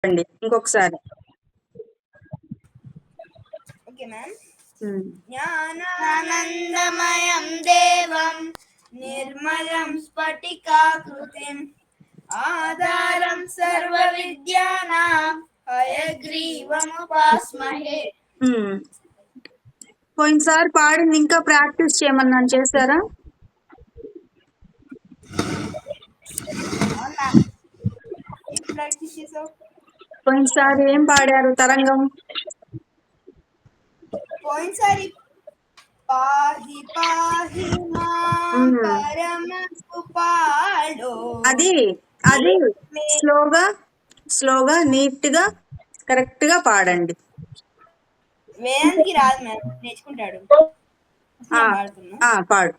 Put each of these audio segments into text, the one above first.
అండి ఇంకొకసారి. Okay ma'am. జ్ఞానానందమయం దేవం నిర్మలం స్ఫటికాకృతిం ఆధారం సర్వ విద్యానాం హయగ్రీవముపాస్మహే. పోయినసారి పాడింది ఇంకా ప్రాక్టీస్ చేయమన్నాను, చేశారా? పోయినసారి ఏం పాడారు తరంగం? పోయినసారి పాహి పాహి మాం పరమసుపాలో. అది స్లోగా నీట్ గా కరెక్ట్ గా పాడండి. వేదానికి రాదు మ్యామ్, నేర్చుకుంటాడు. పాడు.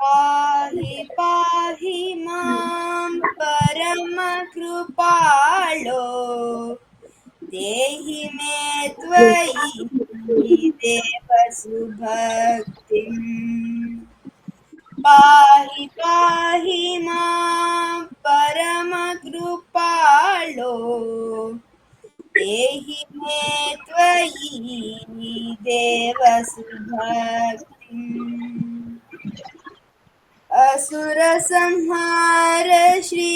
పాహి పాహి మాం పరమ కృపాళో దేహి మే త్వయి దేవ సుభక్తిం. పాహి పాహి మాం పరమ కృపాళో దేహి మే త్వయి దేవ సుభక్తిం. असुर संहार श्री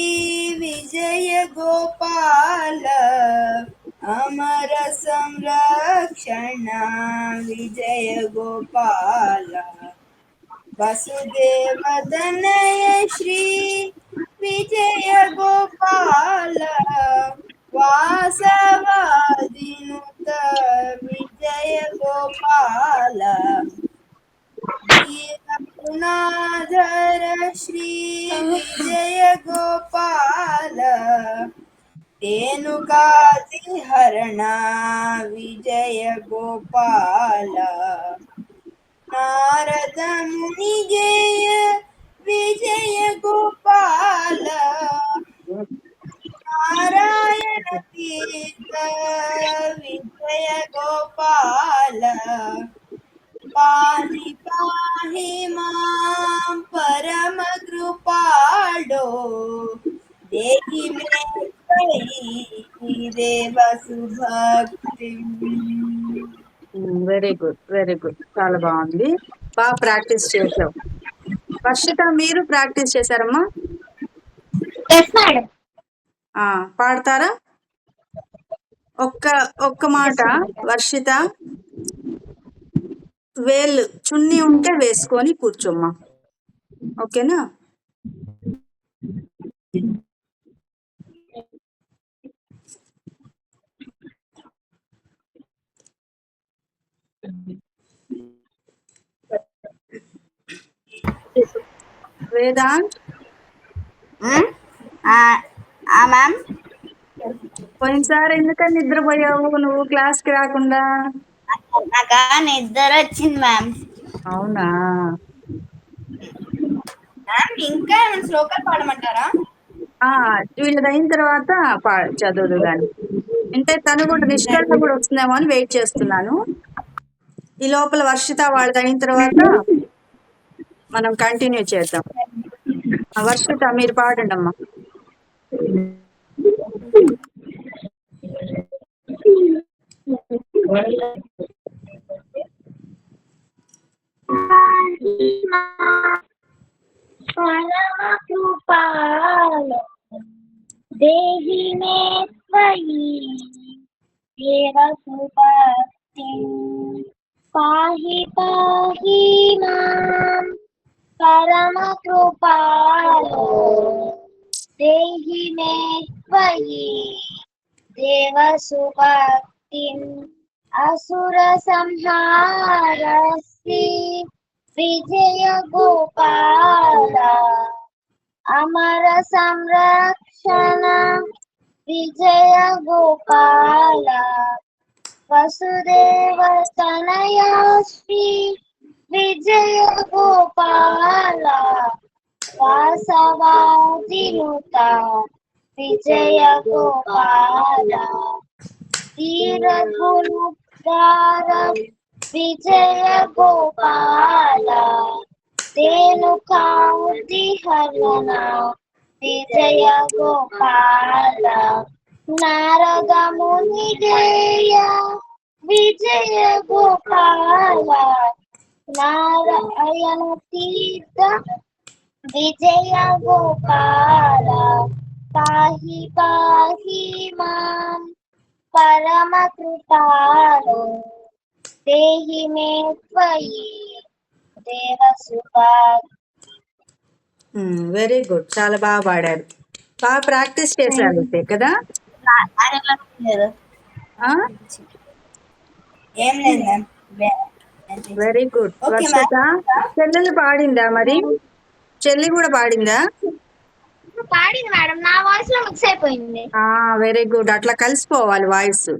विजय गोपाल अमर संरक्षण विजय गोपाल वसुदेव तनय श्री विजय गोपाल वासवादिनुत विजय गोपाल वीरपुनाधर श्री विजय गोपाल धेनुकादिहरणा विजय गोपाल नारद मुनिजय विजय गोपाल नारायण तीर्थ विजय गोपाल पाहि पाहि मां परम कृपालो देहि मे त्वयि देव सुभक्तिं. వెరీ గుడ్, చాలా బాగుంది. బాగా ప్రాక్టీస్ చేసావు. వర్షిత, మీరు ప్రాక్టీస్ చేశారమ్మా? పాడతారా? ఒక్క మాట వర్షిత. వేలు చున్నీ ఉంటే వేసుకొని కూర్చోమ్మా, ఓకేనా? వేదాంత్, మ్యామ్. పోయినసారి ఎందుకని నిద్రపోయావు నువ్వు క్లాస్కి రాకుండా? నాకు నిద్ర వచ్చింది మ్యామ్. అవునా? మ్యామ్ ఇంకా ఏమైనా శ్లోకాలు పాడమంటారా? వీళ్ళది అయిన తర్వాత చదువుదు కానీ. అంటే తను కూడా నిష్కరణ కూడా వస్తుందేమో అని వెయిట్ చేస్తున్నాను. ఈ లోపల వర్షిత వాళ్ళది అయిన తర్వాత మనం కంటిన్యూ చేద్దాం. వర్షిత, మీరు పాడండి అమ్మా. परम कृपाल देहि मे त्वयि देव सुभक्तिं. पाहि पाहि मां परम कृपालो देहि मे त्वयि देव सुभक्तिं. असुर संहारस्ति विजय गोपाल अमर संरक्षण विजय गोपाल वसुदेव तनय श्री विजय गोपाल वासवादिनुता विजय गोपाल वीरगुरुद्वार विजय गोपाल धेनुकादिहरणा విజయ గోపాల నారద మునిజయ విజయ గోపాల నారాయణ తీర్థ విజయ గోపాల పాహి పాహి మాం పరమ కృపాలో దేహి మే త్వయి దేవ సుభా. వెరీ గుడ్, చాలా బాగా పాడారు. బాగా ప్రాక్టీస్ చేశారు అయితే కదా. ఏం లేదు ma'am. Very good. Okay, Varshita చెల్లెలు పాడిందా మరి? చెల్లి కూడా పాడిందా? పాడింది మేడం, నా వాయిస్ లో మిక్స్ అయిపోయింది. వెరీ గుడ్, అట్లా కలిసిపోవాలి వాయిస్.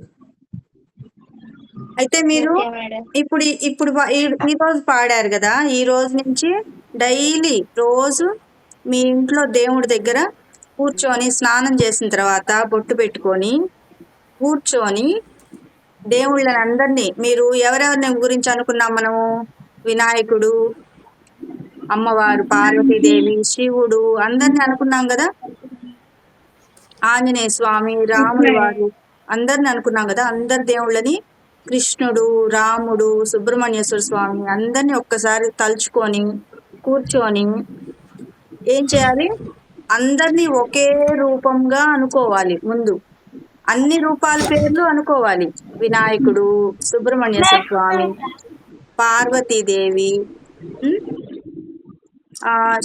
అయితే మీరు ఓకే మేడం. ఇప్పుడు ఇప్పుడు ఈ రోజు పాడారు కదా, ఈ రోజు నుంచి డైలీ రోజు మీ ఇంట్లో దేవుడి దగ్గర కూర్చొని స్నానం చేసిన తర్వాత బొట్టు పెట్టుకొని కూర్చొని దేవుళ్ళని అందరినీ, మీరు ఎవరెవరిని గురించి అనుకున్నాం మనము? వినాయకుడు, అమ్మవారు, పార్వతీదేవి, శివుడు అందరిని అనుకున్నాం కదా. ఆంజనేయ స్వామి, రాముడు వారు అందరిని అనుకున్నాం కదా. అందరి దేవుళ్ళని, కృష్ణుడు, రాముడు, సుబ్రహ్మణ్యేశ్వర స్వామి అందరిని ఒక్కసారి తలుచుకొని కూర్చొని ఏం చేయాలి? అందరినీ ఒకే రూపంగా అనుకోవాలి. ముందు అన్ని రూపాల పేర్లు అనుకోవాలి. వినాయకుడు, సుబ్రహ్మణ్యేశ్వర స్వామి, పార్వతీదేవి,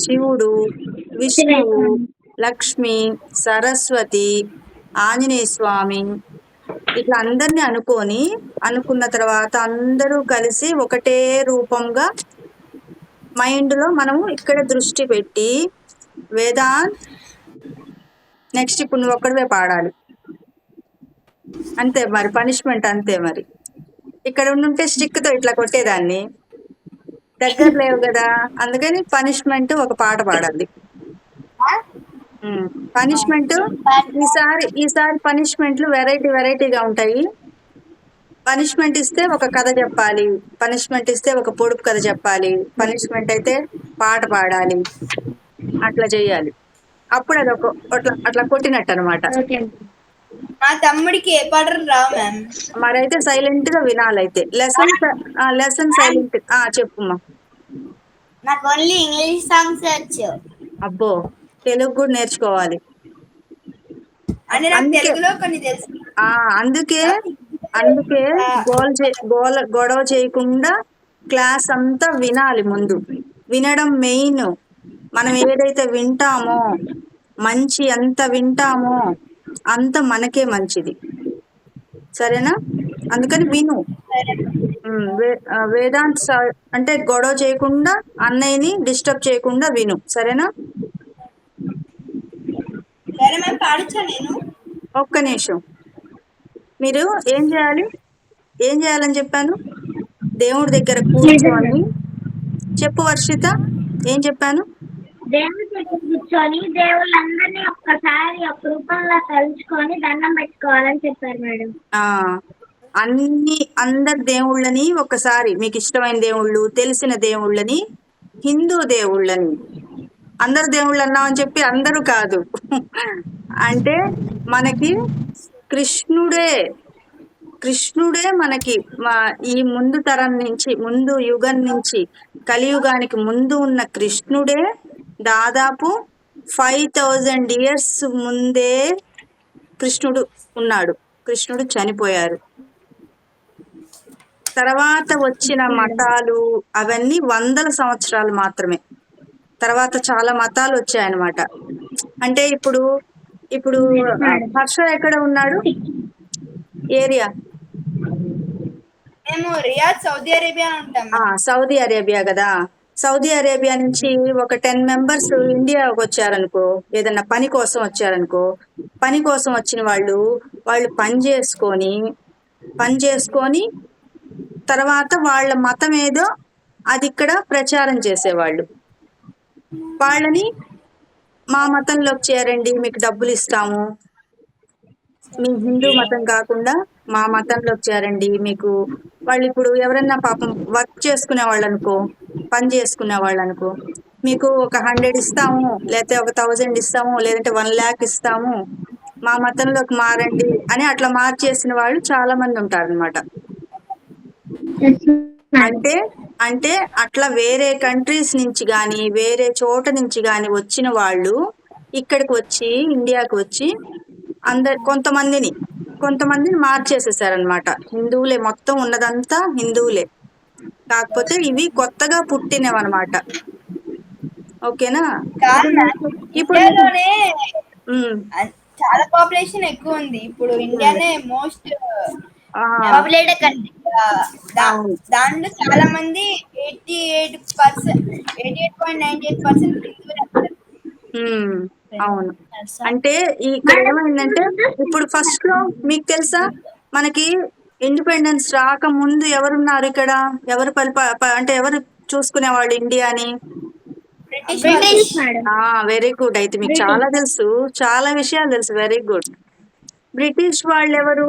శివుడు, విష్ణువు, లక్ష్మి, సరస్వతి, ఆంజనేయ స్వామి, ఇట్లా అందరినీ అనుకున్న తర్వాత అందరూ కలిసి ఒకటే రూపంగా మైండ్లో మనము ఇక్కడ దృష్టి పెట్టి వేదాంత్ నెక్స్ట్ ఇప్పుడు నువ్వు ఒక్కడివే పాడాలి. అంతే మరి, పనిష్మెంట్ అంతే మరి. ఇక్కడ ఉండుంటే స్టిక్తో ఇట్లా కొట్టేదాన్ని, దగ్గర లేవు కదా, అందుకని పనిష్మెంట్ ఒక పాట పాడాలి. పనిష్మెంట్ ఈసారి పనిష్మెంట్లు వెరైటీగా ఉంటాయి. పనిష్మెంట్ ఇస్తే ఒక కథ చెప్పాలి, పనిష్మెంట్ ఇస్తే ఒక పొడుపు కథ చెప్పాలి, పనిష్మెంట్ అయితే పాట పాడాలి, అట్లా చేయాలి. అప్పుడు అది అట్లా కొట్టినట్టు అనమాట. మా తమ్ముడికి ఏ పాటలు రావు మ్యామ్. మరైతే సైలెంట్ గా వినాలి. అయితే లెసన్ సైలెంట్. చెప్పుమా. నాకు ఓన్లీ ఇంగ్లీష్ సాంగ్స్ వచ్చు. అబ్బో, తెలుగు కూడా నేర్చుకోవాలి. అంటే నాకు తెలుగులో కొన్ని తెలుసు. అందుకే గొడవ చేయకుండా క్లాస్ అంతా వినాలి. ముందు వినడం మెయిన్. మనం ఏదైతే వింటామో, మంచి ఎంత వింటామో అంత మనకే మంచిది, సరేనా? అందుకని విను. వేదాంత్ అంటే గొడవ చేయకుండా, అన్నయ్యని డిస్టర్బ్ చేయకుండా విను, సరేనా? సరే మ్యామ్, పాడించా నేను. ఒక్క నిమిషం. మీరు ఏం చేయాలని చెప్పాను? దేవుడి దగ్గర కూర్చొని చెప్పు వర్షిత, ఏం చెప్పాను? దేవుడి దగ్గర కూర్చొని దేవుళ్ళందరినీ ఒక్కసారి ఒక రూపంలో తలుచుకొని దండం పెట్టుకోవాలని చెప్పారు మేడం. అందరి దేవుళ్ళని ఒకసారి, మీకు ఇష్టమైన దేవుళ్ళు, తెలిసిన దేవుళ్ళని, హిందూ దేవుళ్ళని, అందరు దేవుళ్ళు అన్నామని చెప్పి అందరూ కాదు. అంటే మనకి కృష్ణుడే మనకి ఈ ముందు తరం నుంచి, ముందు యుగం నుంచి కలియుగానికి ముందు ఉన్న కృష్ణుడే దాదాపు 5000 years ముందే కృష్ణుడు ఉన్నాడు. కృష్ణుడు చనిపోయారు. తర్వాత వచ్చిన మతాలు అవన్నీ 100 సంవత్సరాలు మాత్రమే. తర్వాత చాలా మతాలు వచ్చాయన్నమాట. అంటే ఇప్పుడు హర్ష ఎక్కడ ఉన్నాడు? ఏరియా? మేము రియాద్, సౌదీ అరేబియా ఉంటాం. సౌదీ అరేబియా కదా. సౌదీ అరేబియా నుంచి ఒక 10 members ఇండియాకి వచ్చారనుకో, ఏదన్నా పని కోసం వచ్చారనుకో, పని కోసం వచ్చిన వాళ్ళు పని చేసుకొని తర్వాత వాళ్ళ మతం ఏదో అది ఇక్కడ ప్రచారం చేసేవాళ్ళు. వాళ్ళని మా మతంలోకి చేరండి, మీకు డబ్బులు ఇస్తాము, మీ హిందూ మతం కాకుండా మా మతంలోకి చేరండి, మీకు వాళ్ళు ఇప్పుడు ఎవరన్నా పాపం వర్క్ చేసుకునే వాళ్ళు అనుకో, పని చేసుకునే వాళ్ళు అనుకో, మీకు ఒక 100 ఇస్తాము, లేకపోతే ఒక 1000 ఇస్తాము, లేదంటే 1 lakh ఇస్తాము, మా మతంలోకి మారండి అని అట్లా మార్చేసిన వాళ్ళు చాలా మంది ఉంటారన్నమాట. అంటే అంటే అట్లా వేరే కంట్రీస్ నుంచి గాని, వేరే చోట నుంచి గాని వచ్చిన వాళ్ళు ఇక్కడికి వచ్చి ఇండియాకి వచ్చి కొంతమందిని మార్చేసేసారనమాట. హిందువులే, మొత్తం ఉన్నదంతా హిందువులే. కాకపోతే ఇవి కొత్తగా పుట్టినవన్నమాట. ఓకేనా? కాదు మ్యామ్, ఇప్పుడు మీకు ఇండియాలోనే ఉమ్, చాలా పాపులేషన్ ఎక్కువ ఉంది. ఇప్పుడు ఇండియానే మోస్ట్ ఆ, పాపులేటెడ్ కంట్రీ. అవును. దాంట్లో చాలా మంది 88.98% హిందువులే ఉంటారు. ఉమ్, అవును. అంటే ఇక్కడ ఏమైందంటే ఇప్పుడు ఫస్ట్ లో మీకు తెలుసా, మనకి ఇండిపెండెన్స్ రాకముందు ఎవరున్నారు ఇక్కడ? ఎవరు అంటే ఎవరు చూసుకునేవాళ్ళు ఇండియాని? British madam. Very good. అయితే మీకు చాలా తెలుసు, చాలా విషయాలు తెలుసు. Very good. బ్రిటిష్ వాళ్ళు ఎవరు?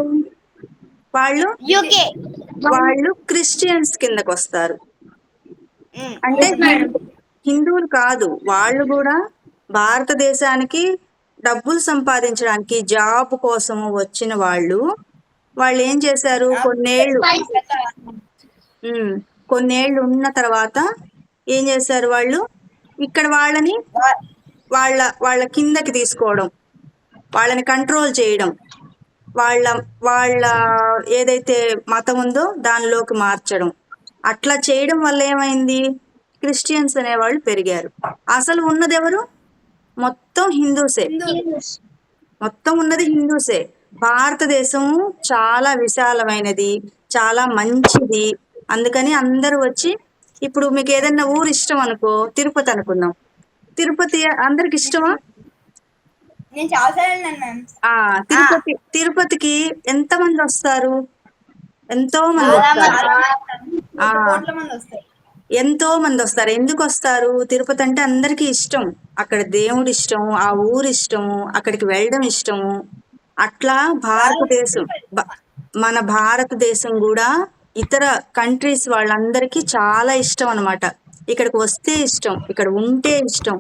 వాళ్ళు యూకే. వాళ్ళు క్రిస్టియన్స్ కిందకు వస్తారు. అంటే హిందువులు కాదు, వాళ్ళు కూడా భారతదేశానికి డబ్బులు సంపాదించడానికి జాబ్ కోసము వచ్చిన వాళ్ళు. వాళ్ళు ఏం చేశారు, కొన్నేళ్ళు ఉన్న తర్వాత ఏం చేశారు వాళ్ళు, ఇక్కడ వాళ్ళని వాళ్ళ వాళ్ళ కిందకి తీసుకోవడం, వాళ్ళని కంట్రోల్ చేయడం, వాళ్ళ వాళ్ళ ఏదైతే మతం ఉందో దానిలోకి మార్చడం, అట్లా చేయడం వల్ల ఏమైంది, క్రిస్టియన్స్ అనేవాళ్ళు పెరిగారు. అసలు ఉన్నది ఎవరు? మొత్తం హిందూసే. మొత్తం ఉన్నది హిందూసే. భారతదేశం చాలా విశాలమైనది, చాలా మంచిది. అందుకని అందరూ వచ్చి, ఇప్పుడు మీకు ఏదైనా ఊరు ఇష్టం అనుకో, తిరుపతి అనుకుందాం. తిరుపతి అందరికి ఇష్టమా? నేను చాలా సార్లు వెళ్ళాను మ్యామ్. తిరుపతికి ఎంతమంది వస్తారు? ఎంతో మంది చాలా వస్తారు. కోట్ల మంది వస్తారు. ఎంతో మంది వస్తారు. ఎందుకు వస్తారు? తిరుపతి అంటే అందరికీ ఇష్టం. అక్కడ దేవుడు ఇష్టం, ఆ ఊరు ఇష్టము, అక్కడికి వెళ్ళడం ఇష్టము. అట్లా భారతదేశం, మన భారతదేశం కూడా ఇతర కంట్రీస్ వాళ్ళందరికీ చాలా ఇష్టం అన్నమాట. ఇక్కడికి వస్తే ఇష్టం, ఇక్కడ ఉంటే ఇష్టం.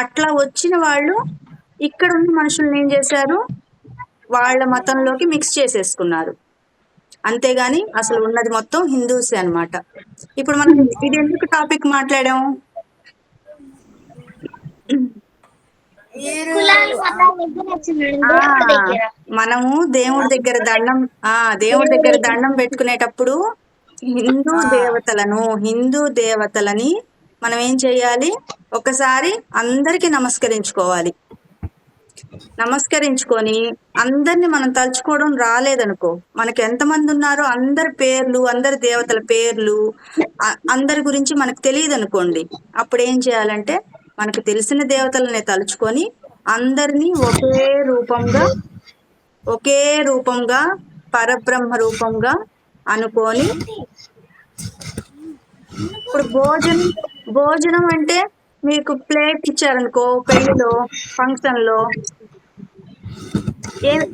అట్లా వచ్చిన వాళ్ళు ఇక్కడ ఉన్న మనుషుల్ని ఏం చేశారు, వాళ్ళ మతంలోకి మిక్స్ చేసేసుకున్నారు. అంతేగాని అసలు ఉన్నది మొత్తం హిందూసే అన్నమాట. ఇప్పుడు మనం ఇది ఎందుకు టాపిక్ మాట్లాడాం? మీరు కులాలు మతాలు దగ్గర వచ్చింది మేడం, దేవుడి దగ్గర. మనము దేవుడి దగ్గర దండం పెట్టుకునేటప్పుడు హిందూ దేవతలని మనం ఏం చేయాలి, ఒకసారి అందరికి నమస్కరించుకోవాలి. నమస్కరించుకొని అందరిని మనం తలుచుకోవడం రాలేదనుకో, మనకి ఎంతమంది ఉన్నారో అందరి పేర్లు, అందరి దేవతల పేర్లు, అందరి గురించి మనకు తెలియదు అనుకోండి, అప్పుడు ఏం చేయాలంటే మనకు తెలిసిన దేవతలనే తలుచుకొని అందరినీ ఒకే రూపంగా పరబ్రహ్మ రూపంగా అనుకొని, ఇప్పుడు భోజనం అంటే మీకు ప్లేట్ ఇచ్చారనుకో, పెళ్లిలో ఫంక్షన్లో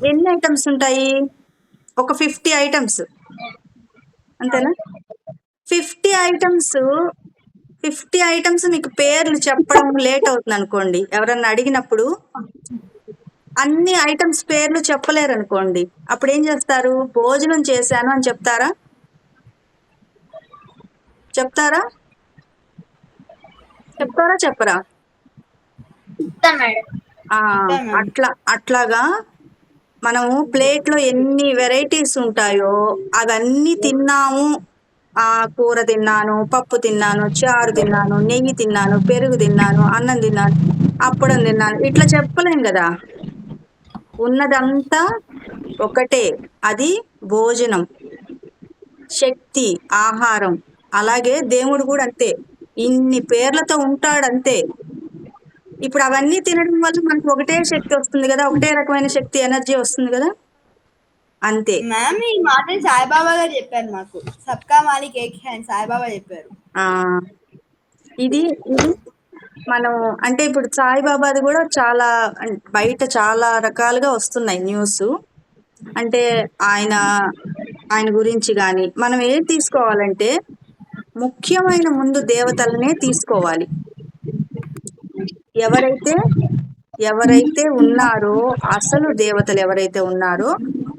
ఎన్ని ఐటమ్స్ ఉంటాయి? ఒక 50 ఐటమ్స్, అంతేనా? 50 ఐటమ్స్ మీకు పేర్లు చెప్పడం లేట్ అవుతుంది అనుకోండి, ఎవరన్నా అడిగినప్పుడు అన్ని ఐటమ్స్ పేర్లు చెప్పలేరు అనుకోండి, అప్పుడు ఏం చేస్తారు? భోజనం చేశాను అని చెప్తారా? చెప్పరా? చెప్పరా? అట్లాగా మనము ప్లేట్లో ఎన్ని వెరైటీస్ ఉంటాయో అవన్నీ తిన్నాము. కూర తిన్నాను, పప్పు తిన్నాను, చారు తిన్నాను, నెయ్యి తిన్నాను, పెరుగు తిన్నాను, అన్నం తిన్నాను, అప్పడం తిన్నాను, ఇట్లా చెప్పలేం కదా. ఉన్నదంతా ఒకటే, అది భోజనం, శక్తి, ఆహారం. అలాగే దేవుడు కూడా అంతే, ఇన్ని పేర్లతో ఉంటాడంతే. ఇప్పుడు అవన్నీ తినడం వల్ల మనకు ఒకటే శక్తి వస్తుంది కదా, ఒకటే రకమైన శక్తి, ఎనర్జీ వస్తుంది కదా, అంతే. మ్యామ్ ఈ మాట సాయిబాబా గారు చెప్పారు మాకు, సబ్కా మాలిక్ ఏక్ హై అని సాయిబాబా చెప్పారు. ఇది మనం అంటే ఇప్పుడు సాయిబాబాది కూడా చాలా బయట చాలా రకాలుగా వస్తున్నాయి న్యూస్. అంటే ఆయన గురించి కానీ మనం ఏం తీసుకోవాలంటే, ముఖ్యమైన ముందు దేవతలనే తీసుకోవాలి. ఎవరైతే ఉన్నారో అసలు దేవతలు ఎవరైతే ఉన్నారో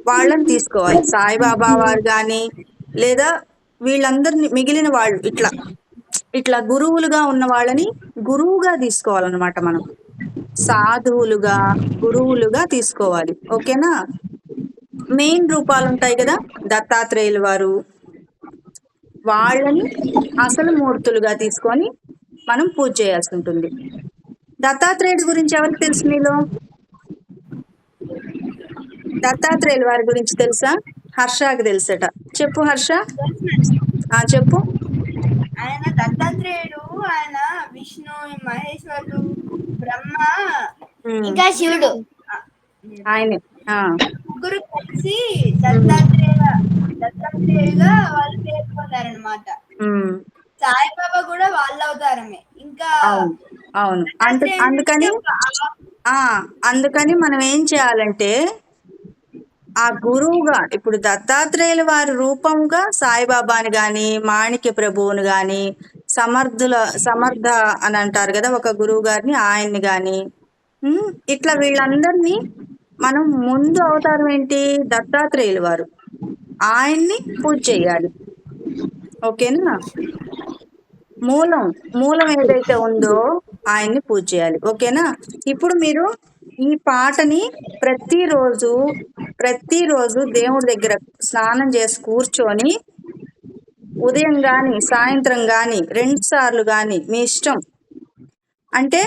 వాళ్ళని తీసుకోవాలి. సాయిబాబా వారు కానీ లేదా వీళ్ళందరినీ మిగిలిన వాళ్ళు ఇట్లా గురువులుగా ఉన్న వాళ్ళని గురువుగా తీసుకోవాలన్నమాట. మనం సాధువులుగా గురువులుగా తీసుకోవాలి. ఓకేనా? మెయిన్ రూపాలు ఉంటాయి కదా, దత్తాత్రేయుల వారు, వాళ్ళని అసలు మూర్తులుగా తీసుకొని మనం పూజ చేయాల్సి ఉంటుంది. దత్తాత్రేయుడి గురించి ఎవరికి తెలుసు మీలో? దత్తాత్రేయుల వారి గురించి తెలుసా? హర్షకి తెలుసట. చెప్పు హర్ష. చెప్పు. ఆయన దత్తాత్రేయుడు, ఆయన విష్ణు, మహేశ్వరుడు, బ్రహ్మ ఇంకా శివుడు ఆయనే. ముగ్గురు కలిసి దత్తాత్రేయుగా వాళ్ళు పేర్కొన్నారనమాట. సాయిబాబా కూడా వాళ్ళ అవతారమే. ఇంకా అవును. అందుకని మనం ఏం చేయాలంటే ఆ గురువుగా ఇప్పుడు దత్తాత్రేయుల వారి రూపంగా సాయిబాబాని గాని, మాణిక్య ప్రభువుని గాని, సమర్థ అని అంటారు కదా ఒక గురువు గారిని, ఆయన్ని గాని, ఇట్లా వీళ్ళందరినీ మనం ముందు అవతారం ఏంటి? దత్తాత్రేయుల వారు. ఆయన్ని పూజ చేయాలి. ఓకేనా? మూలం ఏదైతే ఉందో ఆయన్ని పూజ చేయాలి. ఓకేనా? ఇప్పుడు మీరు ఈ పాటని ప్రతిరోజు దేవుడి దగ్గర స్నానం చేసి కూర్చొని ఉదయం గాని సాయంత్రం గాని 2 సార్లు గాని మీ ఇష్టం, అంటే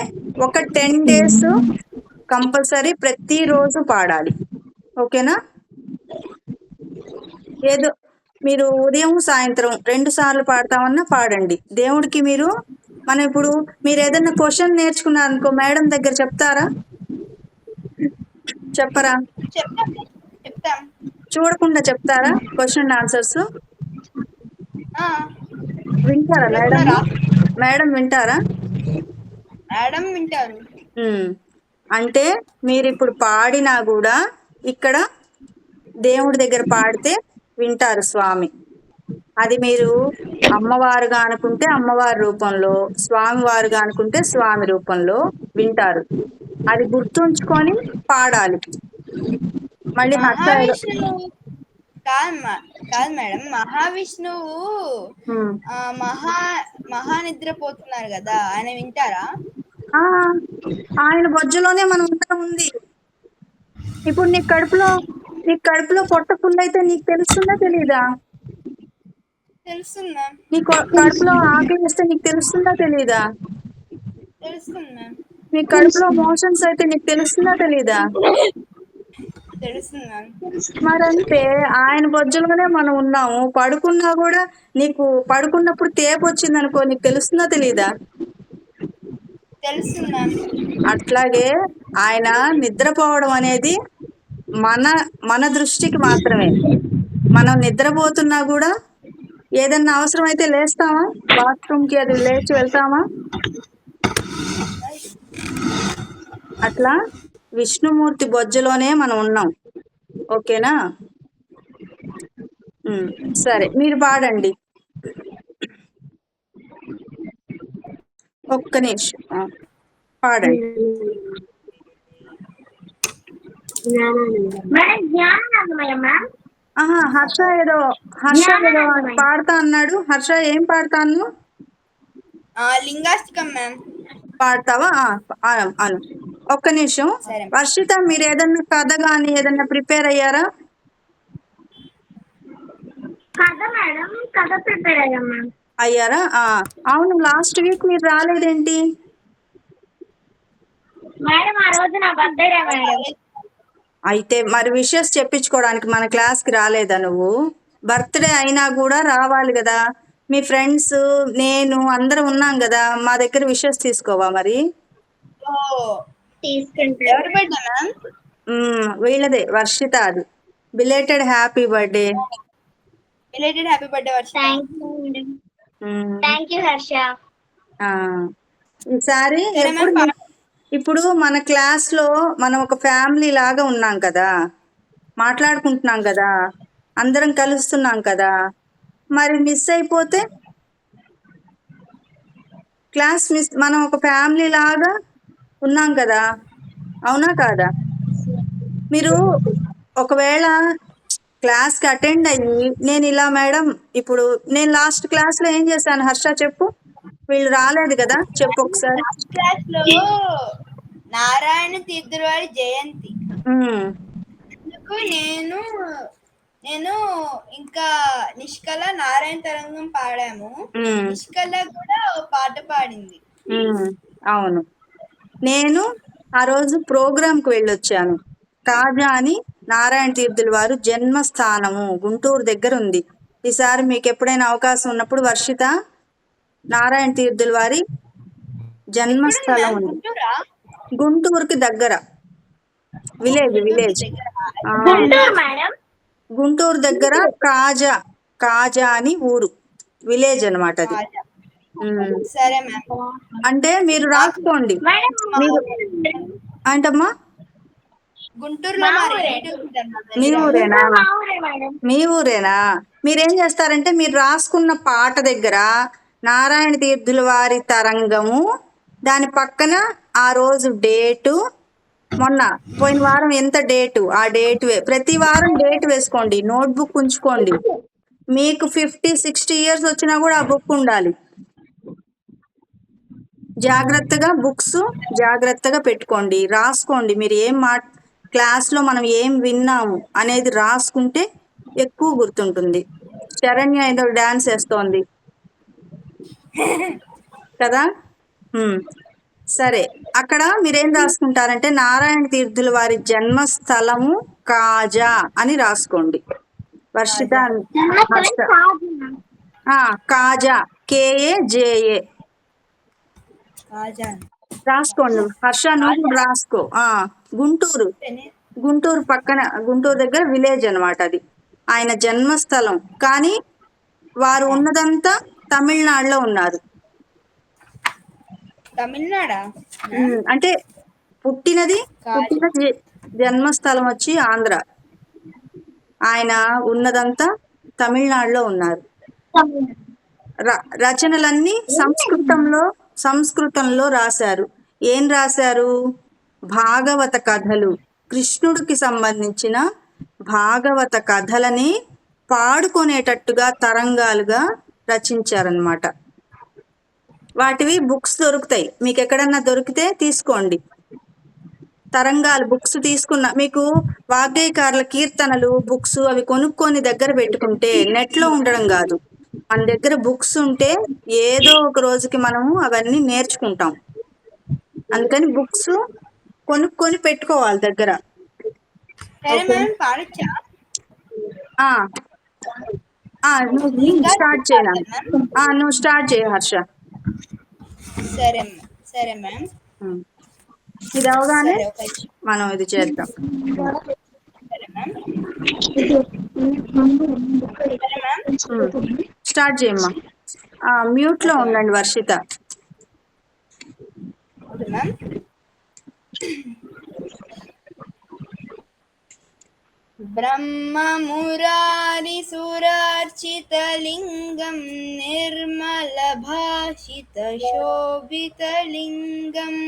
ఒక 10 days కంపల్సరీ ప్రతిరోజు పాడాలి. ఓకేనా? ఏదో మీరు ఉదయం సాయంత్రం 2 సార్లు పాడతామన్నా పాడండి. దేవుడికి మనం ఇప్పుడు మీరు ఏదైనా క్వశ్చన్ నేర్చుకున్నారనుకో మేడం దగ్గర చెప్తారా? చెప్పరా? చెప్తాం. చూడకుండా చెప్తారా క్వశ్చన్ ఆన్సర్స్? వింటారా మేడం వింటారా? మేడం వింటారు. అంటే మీరు ఇప్పుడు పాడినా కూడా ఇక్కడ దేవుడి దగ్గర పాడితే వింటారు స్వామి. అది మీరు అమ్మవారుగా అనుకుంటే అమ్మవారి రూపంలో, స్వామివారుగా అనుకుంటే స్వామి రూపంలో వింటారు. అది గుర్తుంచుకొని పాడాలి. మళ్ళీ కాదు మేడం, మహావిష్ణువు మహానిద్రపోతున్నారు కదా, ఆయన వింటారా? ఆయన బొజ్జలోనే మనం ఉంది. ఇప్పుడు నీ కడుపులో పొట్ట ఫుల్ అయితే నీకు తెలుస్తుందా తెలీదా? తెలుస్తుందా. నీ కడుపులో ఆకలి వేస్తే నీకు తెలుస్తుందా తెలీదా? తెలుస్తుందా. నీ కడుపులో మోషన్స్ అయితే నీకు తెలుస్తుందా తెలీదా? తెలుస్తుందా. మరంటే ఆయన బొజ్జలోనే మనం ఉన్నాము. పడుకున్నా కూడా నీకు పడుకున్నప్పుడు తేపు వచ్చింది అనుకో, నీకు తెలుస్తుందా తెలీదా? తెలుస్తుందా. అట్లాగే ఆయన నిద్రపోవడం అనేది మన దృష్టికి మాత్రమే. మనం నిద్రపోతున్నా కూడా ఏదన్నా అవసరం అయితే లేస్తామా? బాత్రూమ్కి అది లేచి వెళ్తామా? అట్లా విష్ణుమూర్తి బొజ్జలోనే మనం ఉన్నాం. ఓకేనా? సరే, మీరు పాడండి. ఒక్క నిమిషం పాడండి. హర్ష ఏదో పాడతా అన్నాడు. హర్ష ఏం పాడతాను? లింగాష్టకం మ్యామ్. పాడతావా? అను. ఒక్క నిమిషం. వర్షిత, మీరు ఏదన్నా కథ కానీ ఏదన్నా ప్రిపేర్ అయ్యారా? అయ్యారా? అవును, లాస్ట్ వీక్ మీరు రాలేదేంటి? అయితే మరి విషెస్ చెప్పించుకోవడానికి మన క్లాస్కి రాలేదా నువ్వు? బర్త్డే అయినా కూడా రావాలి కదా. మీ ఫ్రెండ్స్, నేను అందరం ఉన్నాం కదా, మా దగ్గర విషెస్ తీసుకోవా మరి? వీళ్ళదే, వర్షిత. అది బిలేటెడ్ హ్యాపీ బర్త్డే. ఈసారి ఇప్పుడు మన క్లాస్లో మనం ఒక ఫ్యామిలీ లాగా ఉన్నాం కదా, మాట్లాడుకుంటున్నాం కదా, అందరం కలుస్తున్నాం కదా. మరి మిస్ అయిపోతే క్లాస్ మనం ఒక ఫ్యామిలీ లాగా ఉన్నాం కదా, అవునా కాదా? మీరు ఒకవేళ క్లాస్కి అటెండ్ అయ్యి నేను ఇలా మేడం, ఇప్పుడు నేను లాస్ట్ క్లాస్లో ఏం చేశాను హర్ష చెప్పు, వీళ్ళు రాలేదు కదా, చెప్పు ఒకసారి. లాస్ట్ క్లాస్ లో నారాయణ తీర్థుల వారి జయంతి, ఉమ్, అందుకు నేను ఇంకా నిష్కల నారాయణ తరంగం పాడాము. ఉమ్, నిష్కల కూడా ఓ పాట పాడింది. ఉమ్, అవును. నేను ఆ రోజు ప్రోగ్రాంకి వెళ్ళొచ్చాను. కాజా అని నారాయణ తీర్థుల వారు జన్మస్థానము గుంటూరు దగ్గర ఉంది. ఈసారి మీకు ఎప్పుడైనా అవకాశం ఉన్నప్పుడు వర్షిత, నారాయణ తీర్థుల వారి ఎక్కడుంది జన్మస్థలం మ్యామ్? ఉంది, గుంటూరా? గుంటూరుకి దగ్గర, విలేజ్ గుంటూరుకి విలేజ్. దగ్గర. ఆ, గుంటూరు మేడం. గుంటూరు దగ్గర కాజా, కాజా అని ఊరు, విలేజ్ అన్నమాట అది. కాజా. ఉమ్, సరే మ్యామ్. అంటే మీరు మాకు రాసుకోండి. మేడం మీరు ఏంటమ్మా, గుంటూరులో మా మా ఊరే. రిలేటివ్స్ ఉంటారు మా మీ దగ్గర. ఊరేనా? మా ఊరే మేడం. మీ ఊరేనా? మీరేం చేస్తారంటే మీరు రాసుకున్న పాట దగ్గర నారాయణ తీర్థుల వారి తరంగము, దాని పక్కన ఆ రోజు డేటు, మొన్న పోయిన వారం ఎంత డేటు, ఆ డేట్ ప్రతి వారం డేట్ వేసుకోండి, నోట్బుక్ ఉంచుకోండి. మీకు 50-60 ఇయర్స్ వచ్చినా కూడా ఆ బుక్ ఉండాలి. జాగ్రత్తగా బుక్స్ జాగ్రత్తగా పెట్టుకోండి, రాసుకోండి. మీరు ఏం క్లాస్లో మనం ఏం విన్నాము అనేది రాసుకుంటే ఎక్కువ గుర్తుంటుంది. శరణ్య ఏదో డాన్స్ వేస్తోంది కదా. సరే, అక్కడ మీరేం రాసుకుంటారంటే నారాయణ తీర్థుల వారి జన్మస్థలము కాజా అని రాసుకోండి. వర్షిత, కాజా. హర్ష, జన్మస్థలం కాజా, KAJA కాజా. రాసుకోండి. హర్ష నువ్వు కూడా రాసుకో. గుంటూరు, గుంటూరు పక్కన, గుంటూరు దగ్గర విలేజ్ అన్నమాట అది, ఆయన జన్మస్థలం. కానీ వారు ఉన్నదంతా తమిళనాడులో ఉన్నారు. తమిళనాడా? అంటే పుట్టిన కాజా. జన్మస్థలం వచ్చి ఆంధ్ర, ఆయన ఉన్నదంతా తమిళనాడులో ఉన్నారు. రచనలన్నీ సంస్కృతంలో రాశారు. ఏం రాశారు? భాగవత కథలు, కృష్ణుడికి సంబంధించిన భాగవత కథలని పాడుకునేటట్టుగా తరంగాలుగా రచించారనమాట. వాటివి బుక్స్ దొరుకుతాయి, మీకు ఎక్కడన్నా దొరికితే తీసుకోండి. తరంగాలు బుక్స్ తీసుకున్న మీకు వాగ్గేయకారుల కీర్తనలు బుక్స్ అవి కొనుక్కొని దగ్గర పెట్టుకుంటే నెట్లో ఉండడం కాదు, మన దగ్గర బుక్స్ ఉంటే ఏదో ఒక రోజుకి మనము అవన్నీ నేర్చుకుంటాం. అందుకని బుక్స్ కొనుక్కొని పెట్టుకోవాలి దగ్గర. సరే ఓకే, మ్యామ్, పాడొచ్చా? నువ్వు లింగాలు స్టార్ట్ చేయనా? పాడతాను మ్యామ్. నువ్వు స్టార్ట్ చేయ హర్ష. సరే మ్యామ్. సరే మ్యామ్. ఇది అవగానే సరే, ఒక నిమిషం. మనం ఇది చేద్దాం. సరే మ్యామ్. సరే మ్యామ్. స్టార్ట్ చేయమ్మా. మ్యూట్లో ఓకే మ్యామ్. ఉండండి వర్షిత. Okay ma'am. ब्रह्ममुरारिसुरार्चितलिङ्गं निर्मलभाषितशोभितलिङ्गम्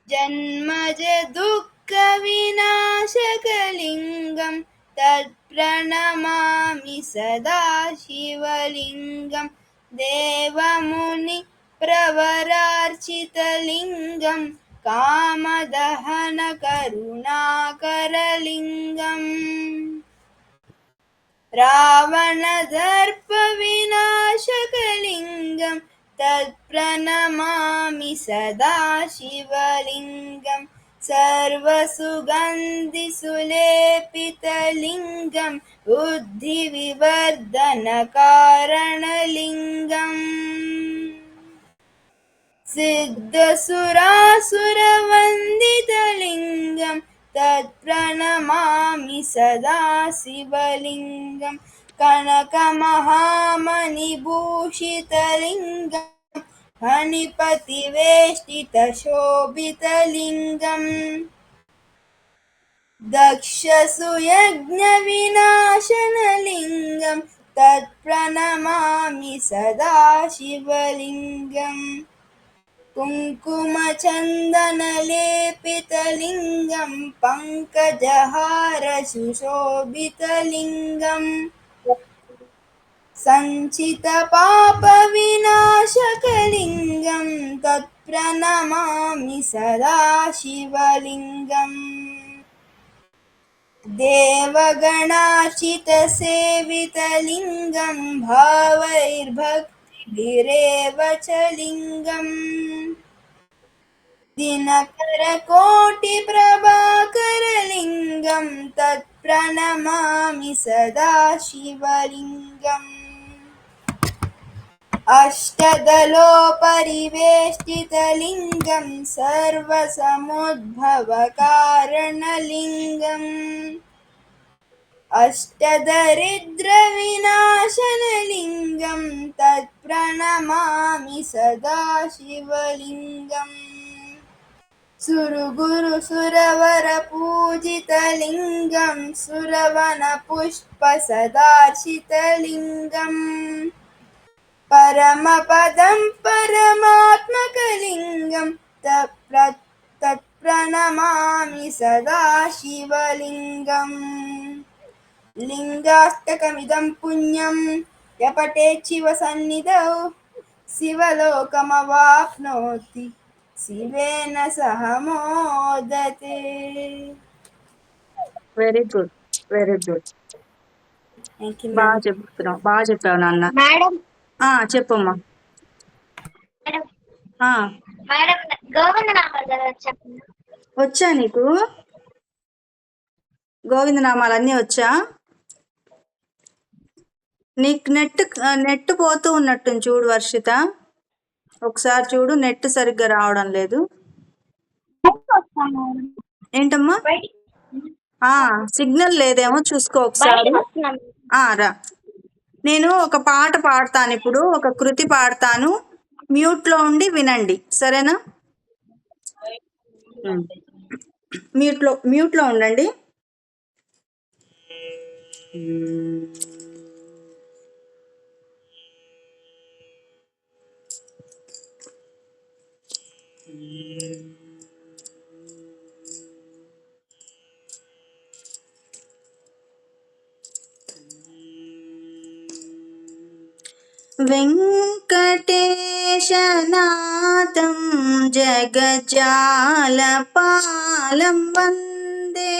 जन्मजदुःखविनाशकलिङ्गं तत्प्रणमामि सदा शिवलिङ्गं देवमुनिप्रवरार्चितलिङ्गं कामदहनकरुणाकरलिङ्गम् रावणदर्पविनाशकलिङ्गं तत्प्रणमामि सदा शिवलिङ्गं सर्वसुगन्धिसुलेपितलिङ्गं बुद्धिविवर्धनकारणलिङ्गम् सिद्धसुरासुरवन्दितलिङ्गं तत्प्रणमामि सदा शिवलिङ्गं कनकमहामणिभूषितलिङ्गं फणिपतिवेष्टितशोभितलिङ्गम् दक्षसुयज्ञविनाशनलिङ्गं तत्प्रणमामि सदा शिवलिङ्गम् कुङ्कुमचन्दनलेपितलिङ्गं पङ्कजहारसुशोभितलिङ्गम् सञ्चितपापविनाशकलिङ्गं तत्प्रणमामि सदा शिवलिङ्गम् देवगणार्चितसेवितलिङ्गं भावैर्भक्तिभिरेव च लिङ्गम् दिनकरकोटिप्रभाकरलिङ्गं तत्प्रणमामि सदा शिवलिङ्गम् अष्टदलोपरिवेष्टितलिङ्गं सर्वसमुद्भवकारणलिङ्गम् अष्टदरिद्रविनाशनलिङ्गं तत्प्रणमामि सदा शिवलिङ्गम् सुरगुरुसुरवरपूजितलिङ्गं सुरवनपुष्पसदार्चितलिङ्गम् परमपदं परमात्मकलिङ्गं तत्प्रणमामि सदा शिवलिङ्गम् लिङ्गाष्टकमिदं पुण्यं यपठेत् शिवसन्निधौ शिवलोकमवाप्नोति शिवेन सह मोदते. Very good, very good. Thank you, బాగా ma'am. చెప్తున్నావు, బాగా చెప్పావు నాన్న. మేడం చెప్పమ్మా. మేడం ఆ, మేడం గోవిందనామాలు చెప్పండి. వచ్చా నీకు గోవిందనామాలు అన్నీ వచ్చా? నీకు నెట్ పోతూ ఉన్నట్టుంది చూడు వర్షిత, ఒకసారి చూడు, నెట్ సరిగ్గా రావడం లేదు. ఏంటమ్మా? సిగ్నల్ లేదేమో చూసుకో ఒకసారి. రా, నేను ఒక పాట పాడతాను ఇప్పుడు, ఒక కృతి పాడతాను, మ్యూట్లో ఉండి వినండి, సరేనా? మ్యూట్లో ఉండండి. వెంకటేశనాథం జగజ్జాలపాలం వందే,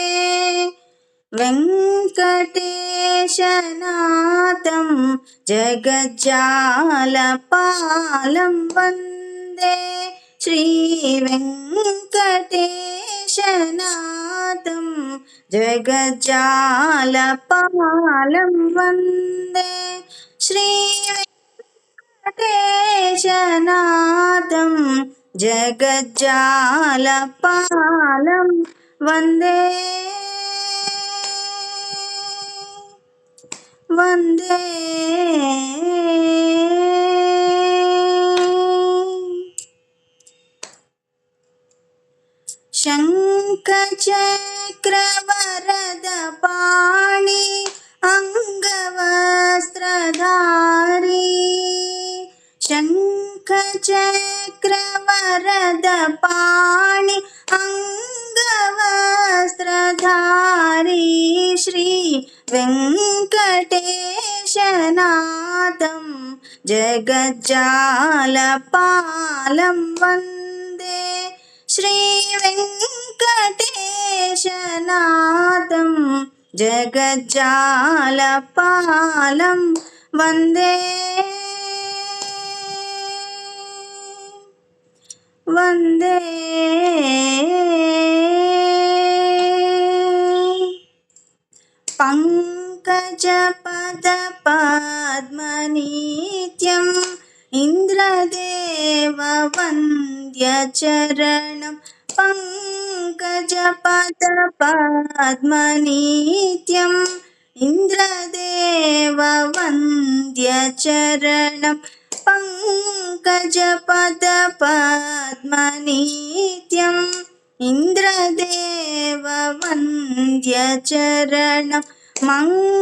వెంకటేశనాథం జగజ్జాలపాలం వందే, శ్రీ వెంకటేశనాథం జగజ్జాలపాలం వందే, శ్రీ వెంకటేశనాథం జగజ్జాలపాలం వందే, వందే. శంఖచక్రవరద పాణి అంగవస్త్రధారి, శంఖచక్రవరద పాణి అంగవస్త్రధారి, శ్రీ వెంకటేశనాథం జగజ్జాలపాలం వందే, శ్రీ వెంకటేశనాథం జగజ్జాలపాలం వందే, వందే. పంకజపదపద్మనిత్యం ఇంద్రదేవవంద్యచరణం, పంకజపదపద్మనిత్యం ఇంద్రదేవవంద్యచరణం, పంకజపదపద్మనిత్యం ఇంద్రదేవవంద్యచరణం, మంగళగోవిందం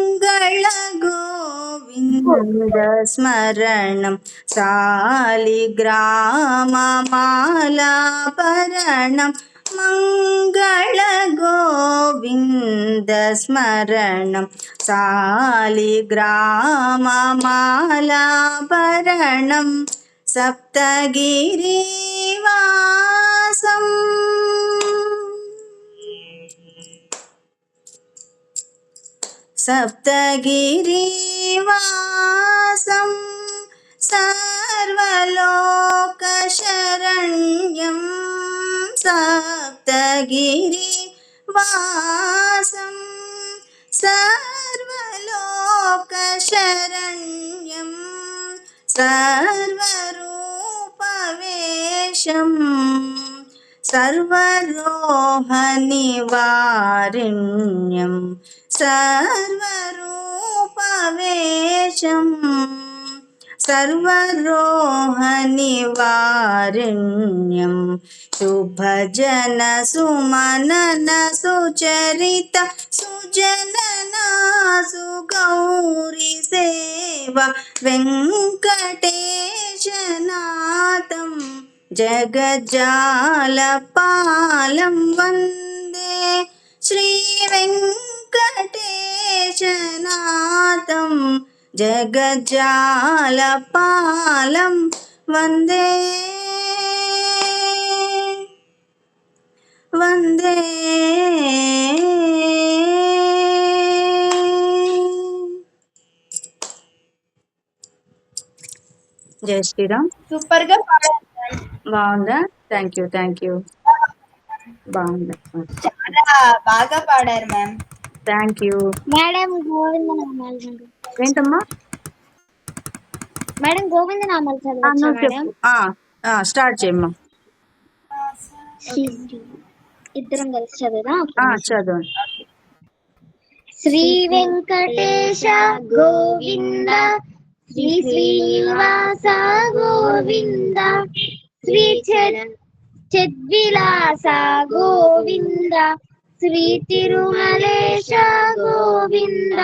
గోవింద స్మరణం శాలిగ్రామమాలాపరణం మంగళ గోవింద స్మరణం శాలిగ్రామమాలాపరణం సప్తగిరివాసం సప్తగిరివాసం సర్వలోకశరణ్యం సప్తగిరివాసం సర్వలోకశరణ్యం సర్వరూపవేశం సర్వరోహనివారిణ్యం సర్వరూపవేశం సర్వరోహనివారిణ్యం శుభజన సుమనన సుచరిత సుజనన సుగౌరి సేవ వెంకటేశనాథం జగజ్జాలపాలం వందే శ్రీ వెంకటేశనాథం జగజ్జాలపాలం వందే వందే. జై శ్రీరామ్. సూపర్ గా పాడారు మ్యామ్. బాగుందా? థ్యాంక్ యూ బాగుందా? చాలా బాగా పాడారు మ్యామ్. Thank you. మేడం గోవిందనామాలు ఏంటమ్మా? మేడం గోవిందనామాలు చదవచ్చా నువ్వు మేడం? చెప్పు. స్టార్ట్ చేయమ్మా. ఇద్దరం కలిసి చదువుదా? చదవండి. శ్రీ వెంకటేశ గోవింద శ్రీ శ్రీనివాస గోవింద శ్రీ చిద్విలాస గోవింద శ్రీ తిరుమలేశ గోవింద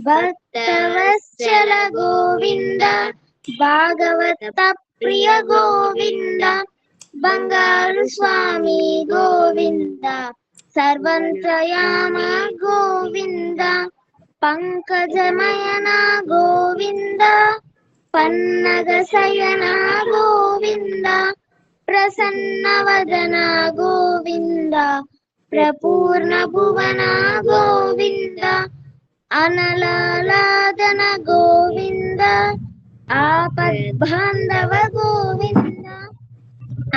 భక్తవత్సల గోవింద భాగవత ప్రియ గోవింద బంగారు స్వామి గోవింద సర్వంతయామ గోవింద పంకజమయన గోవింద పన్నగ శయన గోవింద ప్రసన్నవదన గోవింద ప్రపూర్ణ భువన గోవింద అనలాలాదన గోవింద ఆపద్బాంధవ గోవింద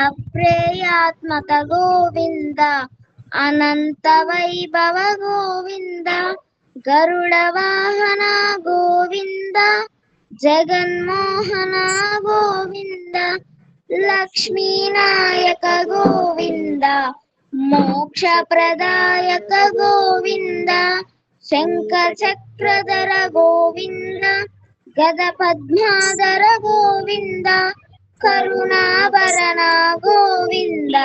అప్రేయాత్మక గోవింద అనంత వైభవ గోవింద గరుడ వాహన గోవింద జగన్మోహన గోవింద లక్ష్మీనాయక గోవింద మోక్షప్రదాయక గోవింద శంఖ చక్రధర గోవింద గద పద్మాధర గోవింద కరుణాభరణ గోవింద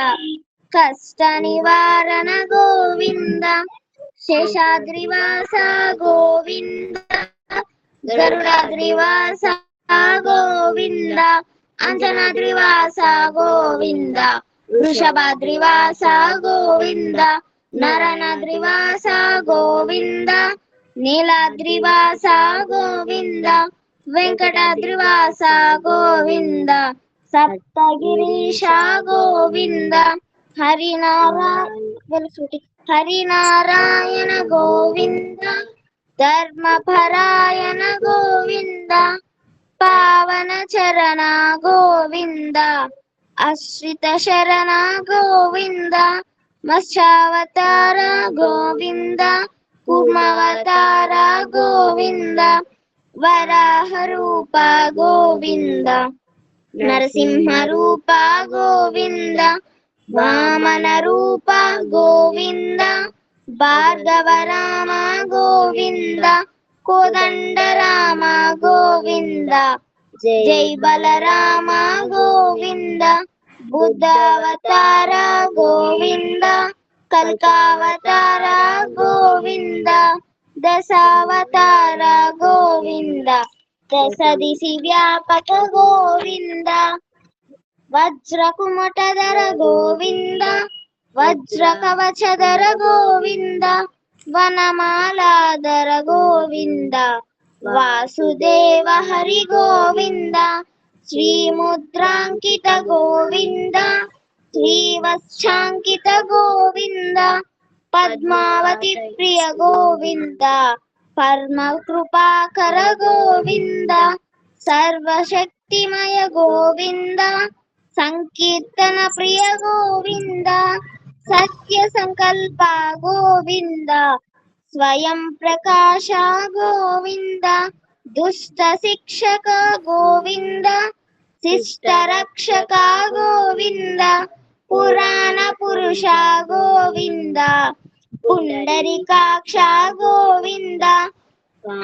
కష్ట నివారణ గోవింద శేషాద్రివాస గోవింద గరుడాద్రివాస గోవింద అంజనాద్రివాస గోవింద వృషభాద్రివాస గోవింద నరనాద్రివాస గోవింద నీలాద్రివాస గోవింద వెంకటాద్రివాస గోవింద సప్తగిరీశ గోవింద హరినారాయణ గోవింద ధర్మపరాయణ గోవింద పావన చరణ గోవింద అశ్రిత శరణ గోవింద మత్స్యావతార గోవింద కూర్మవతార గోవింద వరాహ రూప గోవింద నరసింహ రూప గోవింద వామన రూప గోవింద భార్గవ రామ గోవింద కోదండ రామ గోవింద జై బలరామ గోవింద బుద్ధావతార గోవింద కల్కావతార గోవింద దశావతార గోవింద దశ దిశి వ్యాపక గోవింద వజ్రకుమటధర గోవింద వజ్ర కవచధర గోవింద వనమాలాధర గోవింద వాసుదేవ హరి గోవింద శ్రీముద్రాంకిత గోవింద శ్రీవత్సాంకిత గోవింద పద్మావతి ప్రియ గోవింద పరమ కృపాకర గోవింద సర్వశక్తిమయ గోవింద సంకీర్తన ప్రియ గోవింద సత్య సంకల్ప గోవింద స్వయం ప్రకాశ గోవింద దుష్ట శిక్షక గోవింద శిష్ట రక్షక గోవింద పురాణ పురుష గోవింద పుండరికాక్ష గోవింద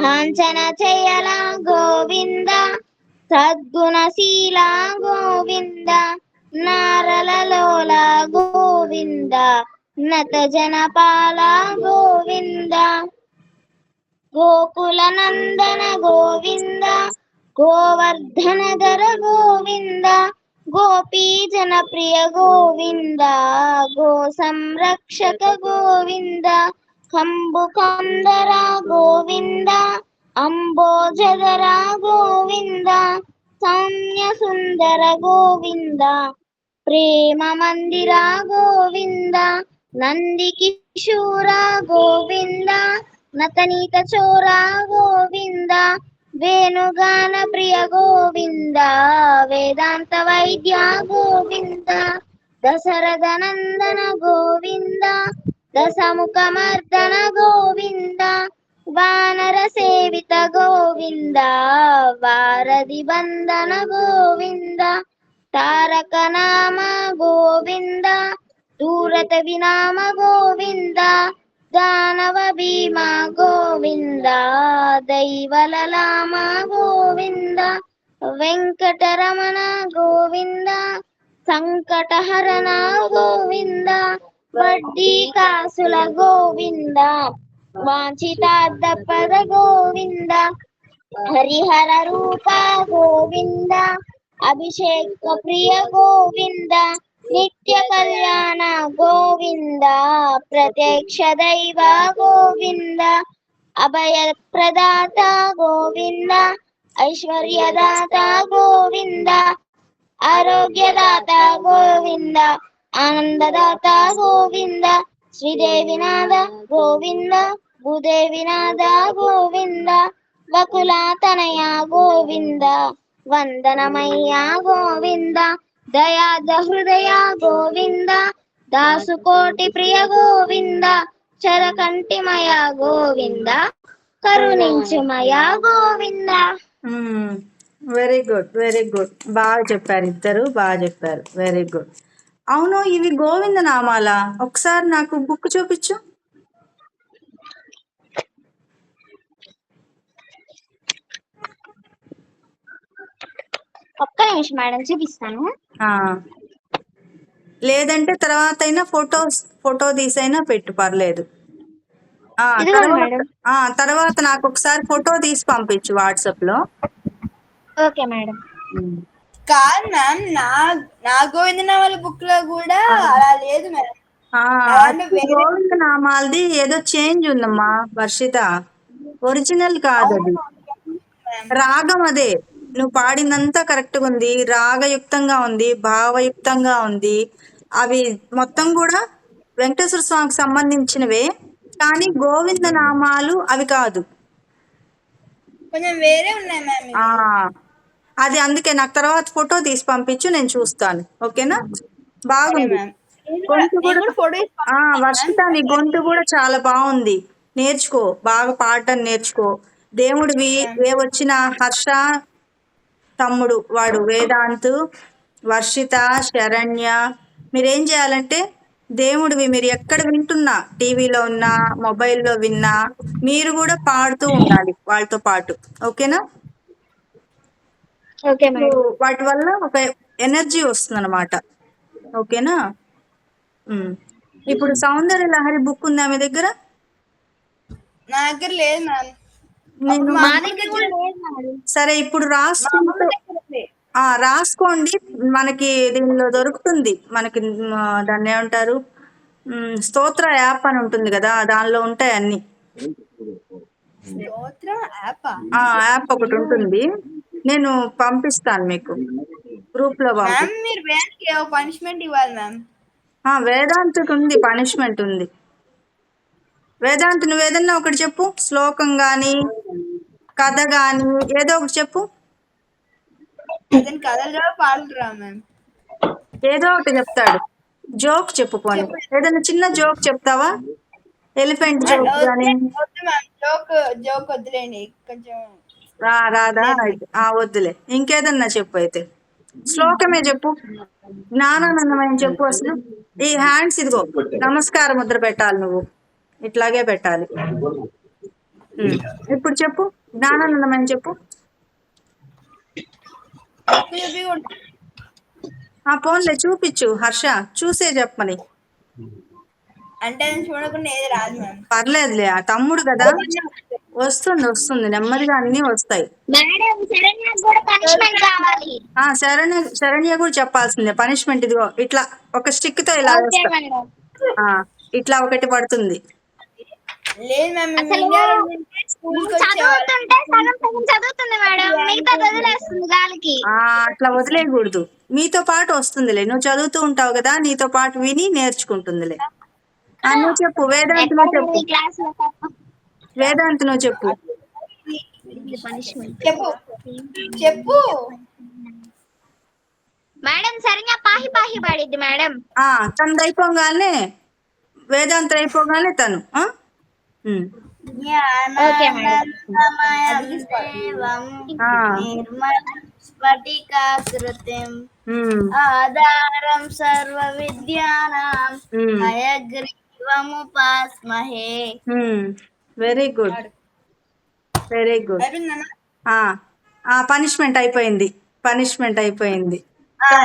కాంచన చయల గోవింద సద్గుణశీల గోవింద నారలలోల గోవింద నత జనపాల గోవింద గోకుల నందన గోవింద గోవర్ధనధర గోవింద గోపీ జనప్రియ గోవింద గో సంరక్షక గోవింద కంబుకందర గోవింద అంబోజధర గోవింద సౌమ్య సుందర గోవింద ప్రేమ మందిర గోవింద నంది కిశోర గోవింద నతనీత చోర గోవింద వేణుగాన ప్రియ గోవింద వేదాంత వైద్య గోవింద దశరథ నందన గోవింద దశముఖ మర్దన గోవింద వానర సేవిత గోవింద వారధి బంధన గోవింద తారక నామ గోవింద దూరత వినామ గోవింద దానవ భీమ గోవింద దైవలలామ గోవింద వెంకటరమణ గోవింద సంకటహరణ గోవింద వడ్డీ కాసుల గోవింద వాంఛితార్థపద గోవింద హరిహర రూప గోవింద అభిషేక ప్రియ గోవింద నిత్య కళ్యాణ గోవింద ప్రత్యక్ష దైవ గోవింద అభయ ప్రదాత గోవింద ఐశ్వర్యదాత గోవింద ఆరోగ్యదాత గోవింద ఆనందదాత గోవింద శ్రీదేవినాథ గోవింద భూదేవినాథ గోవింద వకులాతనయ గోవింద వందనమయ్య గోవింద దయాద హృదయ గోవింద దాసుకోటి ప్రియ గోవింద చరకంటిమయ గోవింద కరుణించుమయ Govinda. Very good, very good. బాగా చెప్పారు, ఇద్దరు బాగా చెప్పారు. Very good. అవును, ఇవి గోవింద నామాలా? ఒకసారి నాకు బుక్ చూపించు. ఒక్క నిమిషం మేడం, చూపిస్తాను. లేదంటే తర్వాత అయినా ఫోటో తీసైనా పెట్టు, పర్లేదు. తర్వాత నాకు ఒకసారి ఫోటో తీసి పంపించు వాట్సాప్ లో. Okay madam. కాదు మ్యామ్, నా గోవిందనామాల బుక్ లో కూడా అలా లేదు మేడం. గోవింద నామాలది ఏదో చేంజ్ ఉందమ్మా వర్షిత, ఒరిజినల్ కాదు అది. రాగం అదే, నువ్వు పాడిందంతా కరెక్ట్ గా ఉంది, రాగయుక్తంగా ఉంది, భావయుక్తంగా ఉంది. అవి మొత్తం కూడా వెంకటేశ్వర స్వామికి సంబంధించినవే, కానీ గోవింద నామాలు అవి కాదు, కొంచెం వేరే ఉన్నాయి మ్యామ్. అది అందుకే నాకు తర్వాత ఫోటో తీసి పంపించు, నేను చూస్తాను. ఓకేనా? బాగుంది గొంతు కూడా. వర్షిత, నీ గొంతు కూడా చాలా బాగుంది. నేర్చుకో, బాగా పాడటం నేర్చుకో. దేవుడివి ఏ వచ్చిన హర్ష తమ్ముడు, వాడు వేదాంత్, వర్షిత, శరణ్య, మీరేం చేయాలంటే దేవుడివి మీరు ఎక్కడ వింటున్నా, టీవీలో ఉన్నా మొబైల్లో విన్నా, మీరు కూడా పాడుతూ ఉండాలి వాళ్ళతో పాటు. ఓకేనా? వాటి వల్ల ఒక ఎనర్జీ వస్తుంది అనమాట. ఓకేనా? ఇప్పుడు సౌందర్య లహరి బుక్ ఉందా మీ దగ్గర? నా దగ్గర లేదు మ్యామ్. నేను మా దగ్గర కూడా లేదు మేడం. సరే ఇప్పుడు రాసుకుంటూ రాసుకోండి. మనకి దీనిలో దొరుకుతుంది. మనకి దాన్ని ఏమంటారు, స్తోత్ర యాప్ అని ఉంటుంది కదా, దానిలో ఉంటాయి అన్ని. స్తోత్రం యాప్ యాప్ ఒకటి ఉంటుంది, నేను పంపిస్తాను మీకు, గ్రూప్ లో పంపి. మ్యామ్ మీరు వేరే పనిష్మెంట్ ఇవ్వాలి మ్యామ్. వేదాంతకు ఉంది, పనిష్మెంట్ ఉంది. వేదాంత్ నువ్వేదన్నా ఒకటి చెప్పు, శ్లోకం గాని కథ గాని ఏదో ఒకటి చెప్పు. అతను కథలు పాడుతురా మ్యామ్. ఏదో ఒకటి చెప్తాడు. జోక్ చెప్పు పోనీ, ఏదైనా చిన్న జోక్ చెప్తావా? ఎలిఫెంట్ జోక్ గాని. జోక్ వద్దులేండి కొంచెం. రాదా? వద్దులే, ఇంకేదన్నా చెప్పు. అయితే శ్లోకమే చెప్పు, జ్ఞానానందమయం చెప్పు. అసలు ఈ హ్యాండ్స్ ఇదిగో నమస్కార ముద్ర పెట్టాలి, నువ్వు ఇట్లాగే పెట్టాలి. ఇప్పుడు చెప్పు, జ్ఞానానందమయం చెప్పు. ఫోన్లే చూపించు హర్ష, చూసే చెప్పమని. అంటే చూడకుండా ఏది రాదు మ్యామ్. పర్లేదులే, ఆ తమ్ముడు కదా, వస్తుంది నెమ్మదిగా అన్ని వస్తాయి. మేడం శరణ్యకు కూడా పనిష్మెంట్ కావాలి. శరణ్య కూడా చెప్పాల్సిందే పనిష్మెంట్. ఇదిగో ఇట్లా ఒక స్టిక్ తో ఇలా ఓకే వేస్తా. మేడం. ఇట్లా ఒకటి పడుతుంది. లేదు మ్యామ్, అసలు చదువుతుంటే సగం సగం చదువుతుంది మేడం, మిగతా వదిలేస్తుంది గాలికి. అట్లా వదిలేయకూడదు, మీతో పాటు వస్తుందిలే. నువ్వు చదువుతూ ఉంటావు కదా, నీతో పాటు విని నేర్చుకుంటుందిలే. నువ్వు చెప్పు, వేదాంత్ నువ్వు చెప్పు. క్లాస్ లో వేదాంత్ నువ్వు చెప్పు. పనిష్మెంట్ చెప్పు మేడం. శరణ్య పాహి పాహి పాడిద్ది మేడం. తనది అయిపోగానే, వేదాంత్ అయిపోగానే తను. Okay madam. స్ఫటికాకృతిం ఆధారం సర్వ విద్యానాం హయగ్రీవముపాస్మహే. Very good, very good. Punishment అయిపోయింది.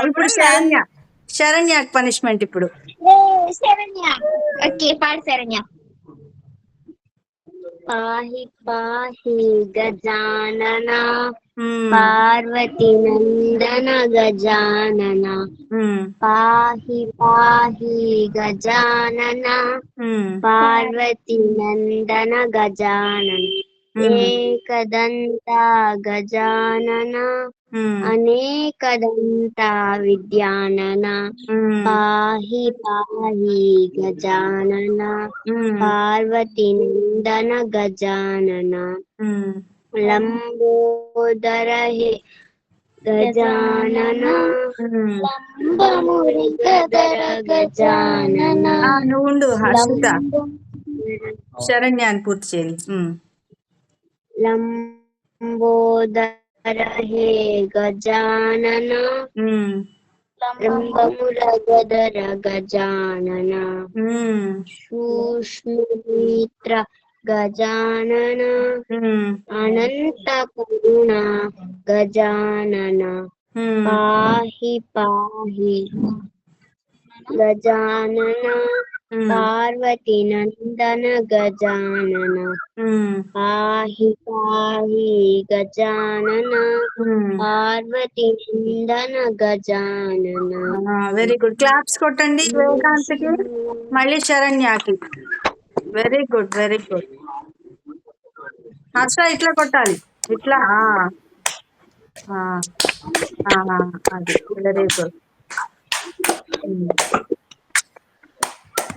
ఇప్పుడు శరణ్యకి పనిష్మెంట్. ఇప్పుడు శరణ్య ఓకే పాడు శరణ్య. పాహి పాహి గజానన పార్వతి నందన గజానన. పాహి పాహి గజానన పార్వతి నందన గజానన. ఏకదంత గజానన అనేకదంత విద్యానన. పాహి పాహి గజానన పార్వతి నందన గజానన. లంబోదర హే గజానన లంబమురి గదర గజానన. నువ్వు హర్షిత, శరణ్యాన్ని పూర్తి చేయి. లంబోదర హే గజానన లంబముల గదర గజానన. సూక్ష్మమిత్ర గజానన అనంత కరుణ గజానన. పాహి పాహి గజానన పార్వతి నందన గజానన. పాహి పాహి గజానన పార్వతి నందన గజానన. వెరీ గుడ్, క్లాప్స్ కొట్టండి వేదాంత్కి, మళ్ళీ శరణ్యకి. Very good, very good. Harsha ఇట్లా కొట్టాలి, ఇట్లా. అది very good,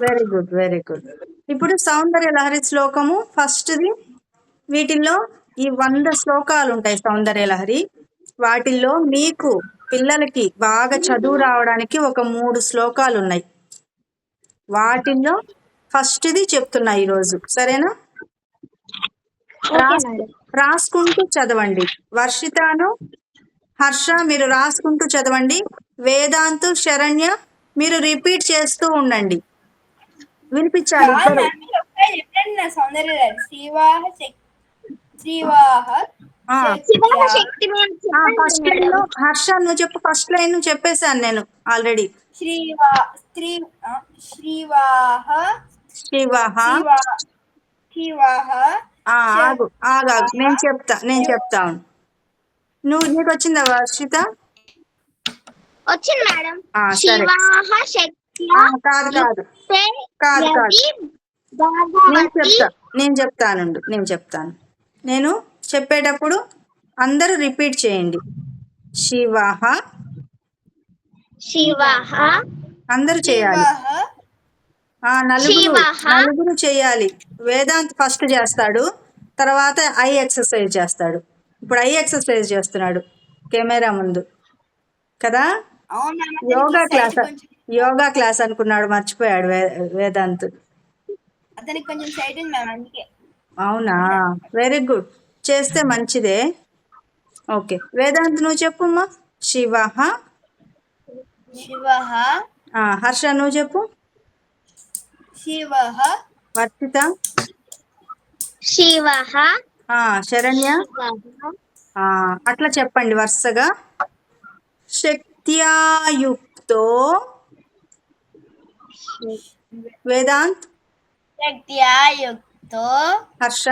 very good, very good. ఇప్పుడు సౌందర్య లహరి శ్లోకము ఫస్ట్ది. వీటిల్లో ఈ 100 శ్లోకాలు ఉంటాయి సౌందర్య లహరి. వాటిల్లో మీకు పిల్లలకి బాగా చదువు రావడానికి ఒక 3 శ్లోకాలు ఉన్నాయి. వాటిల్లో ఫస్ట్ది చెప్తున్నా ఈరోజు, సరేనా? రాసుకుంటూ చదవండి. వర్షితాను హర్ష మీరు రాసుకుంటూ చదవండి. వేదాంత్ శరణ్య మీరు రిపీట్ చేస్తూ ఉండండి, వినిపించాలి. హర్ష నువ్వు చెప్పు, ఫస్ట్ లైన్ నువ్వు చెప్పేశాను నేను ఆల్రెడీ. శివ ఆగు ఆగాగు, నేను చెప్తాను. నీకు వచ్చిందా వర్షిత? వచ్చింది మేడం. సరే. శివాహ శక్త్యా కాదు కాదు యుక్తే కాదు కాదు యది నేను భగవతి. చెప్తాను. నేను చెప్పేటప్పుడు అందరూ రిపీట్ చేయండి. శివః, శివః అందరూ చేయాలి. శివః. నలుగురు చేయాలి. వేదాంత్ ఫస్ట్ చేస్తాడు, తర్వాత ఐ ఎక్సర్సైజ్ చేస్తాడు. ఇప్పుడు ఐ ఎక్సర్సైజ్ చేస్తున్నాడు కెమెరా ముందు కదా. అవునా యోగా క్లాస్ అనుకున్నాడు, మర్చిపోయాడు వేదాంత్. అతనికి కొంచెం సైట్ ఉంది మ్యామ్, అందుకే. అవునా, వెరీ గుడ్, చేస్తే మంచిదే. ఓకే వేదాంత్ నువ్వు చెప్పమ్మా. శివః. శివః. హర్ష నువ్వు చెప్పు. శివః. వర్షిత. శివః. శరణ్య. అట్లా చెప్పండి వరుసగా. శక్త్యాయుక్తో. వేదాంత్. శక్త్యాయుక్తో. హర్ష.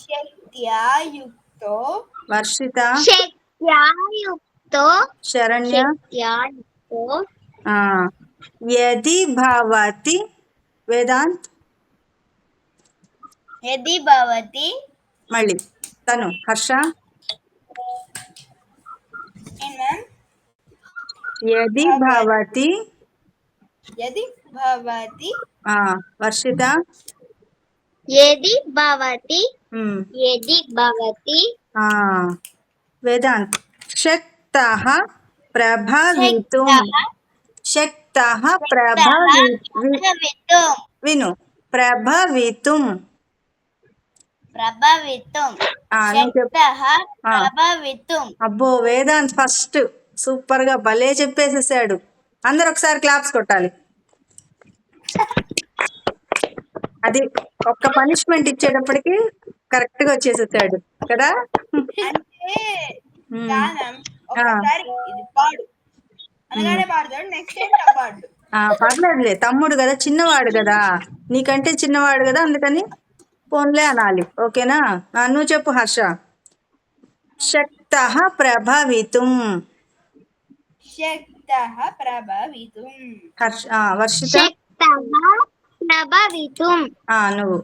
శక్త్యాయుక్తో. వర్షిత. శక్త్యాయుక్తో. శరణ్య. శక్త్యాయుక్తో. యది భవతి. వేదాంత్. యది భవతి. మళ్ళీ తను. హర్ష. యది భవతి. యది భవతి. వర్షిత. యది భవతి. యది భవతి. వేదాంత్. శక్తః ప్రభవితుం. శక్తః విను. ప్రభవితుం. అబ్బో వేదాంత్ ఫస్ట్ సూపర్ గా భలే చెప్పేసేసాడు. అందరు ఒకసారి క్లాప్స్ కొట్టాలి. అది ఒక్క పనిష్మెంట్ ఇచ్చేటప్పటికి కరెక్ట్ గా వచ్చేసేసాడు కదా. పర్లేదులే, తమ్ముడు కదా, చిన్నవాడు కదా, నీకంటే చిన్నవాడు కదా, అందుకని పోన్లే అనాలి. ఓకేనా. నువ్వు చెప్పు హర్ష. శక్తః ప్రభవితుం. వర్షిత. నువ్వు.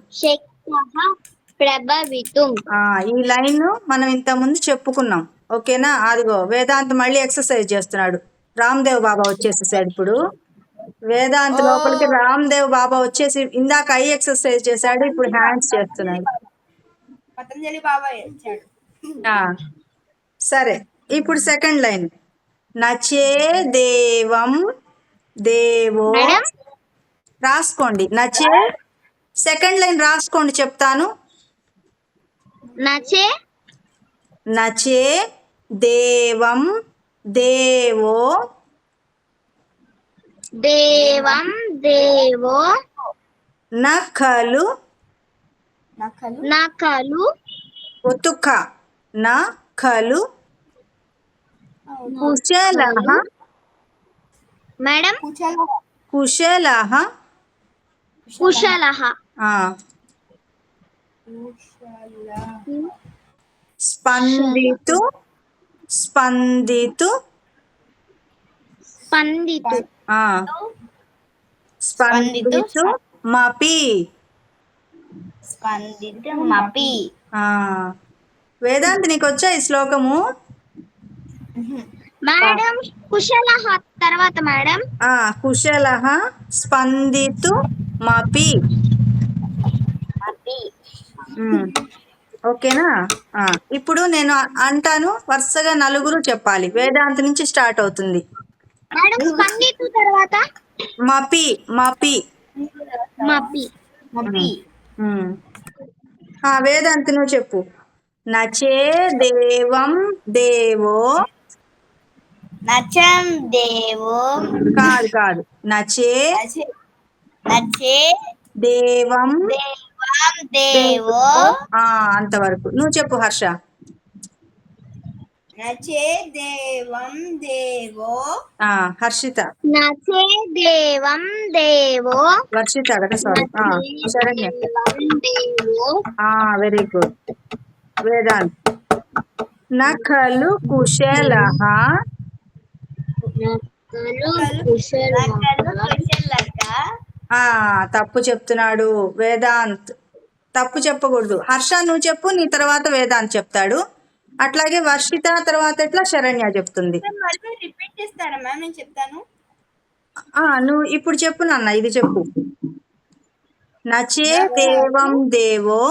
ఈ లైన్ మనం ఇంత ముందు చెప్పుకున్నాం. ఓకేనా. అదిగో వేదాంత్ మళ్ళీ ఎక్సర్సైజ్ చేస్తున్నాడు. రామ్దేవ్ బాబా వచ్చేసేసాడు ఇప్పుడు. వేదాంత్ లోపలికి రామ్దేవ్ బాబా వచ్చేసి ఇందాక ఐ ఎక్సర్సైజ్ చేశాడు, ఇప్పుడు హ్యాండ్స్ చేస్తున్నాడు. పతంజలి బాబా చేశాడు. సరే ఇప్పుడు సెకండ్ లైన్. నచే దేవం దేవో. రాసుకోండి. నచే సెకండ్ లైన్ రాసుకోండి, చెప్తాను. నచే దేవం దేవో. దేవం దేవో. నఖలు. నఖలు. ఒతుక. నఖలు. కుశలః. మేడం. కుశలః. కుశలః. స్పందితు. స్పందితు. స్పందితు. స్పందితు మపి. మపి. వేదాంత్ నీకు వచ్చా ఈ శ్లోకము? మేడం కుశలః తర్వాత మేడం. కుశలః స్పందితు మపి. ఓకేనా. ఇప్పుడు నేను అంటాను, వరుసగా నలుగురు చెప్పాలి. వేదాంత్ నుంచి స్టార్ట్ అవుతుంది. మేడం స్పందితు తర్వాత మపి. మపి. మపి. మపి. వేదాంత్ నువ్వు చెప్పు. నచే దేవం దేవో. నచం దేవో. కాదు. నచే నచే దేవం దేవో. అంతవరకు నువ్వు చెప్పు హర్ష. నచే దేవం దేవో. హర్షిత నచే దేవం దేవో. వర్షిత కదా, సారీ. శరణ్య. దేవో. Very good. వేదాంత్. నఖలు కుశలః. తప్పు చెప్తున్నాడు వేదాంత్. తప్పు చెప్పకూడదు. హర్ష నువ్వు చెప్పు, నీ తర్వాత వేదాంత్ చెప్తాడు. అట్లాగే వర్షిత తర్వాత ఎట్లా శరణ్య చెప్తుంది. రిపీట్ చేస్తారా మ్యామ్? నేను చెప్తాను. నువ్వు ఇప్పుడు చెప్పు నాన్న, ఇది చెప్పు. నచే దేవం దేవో.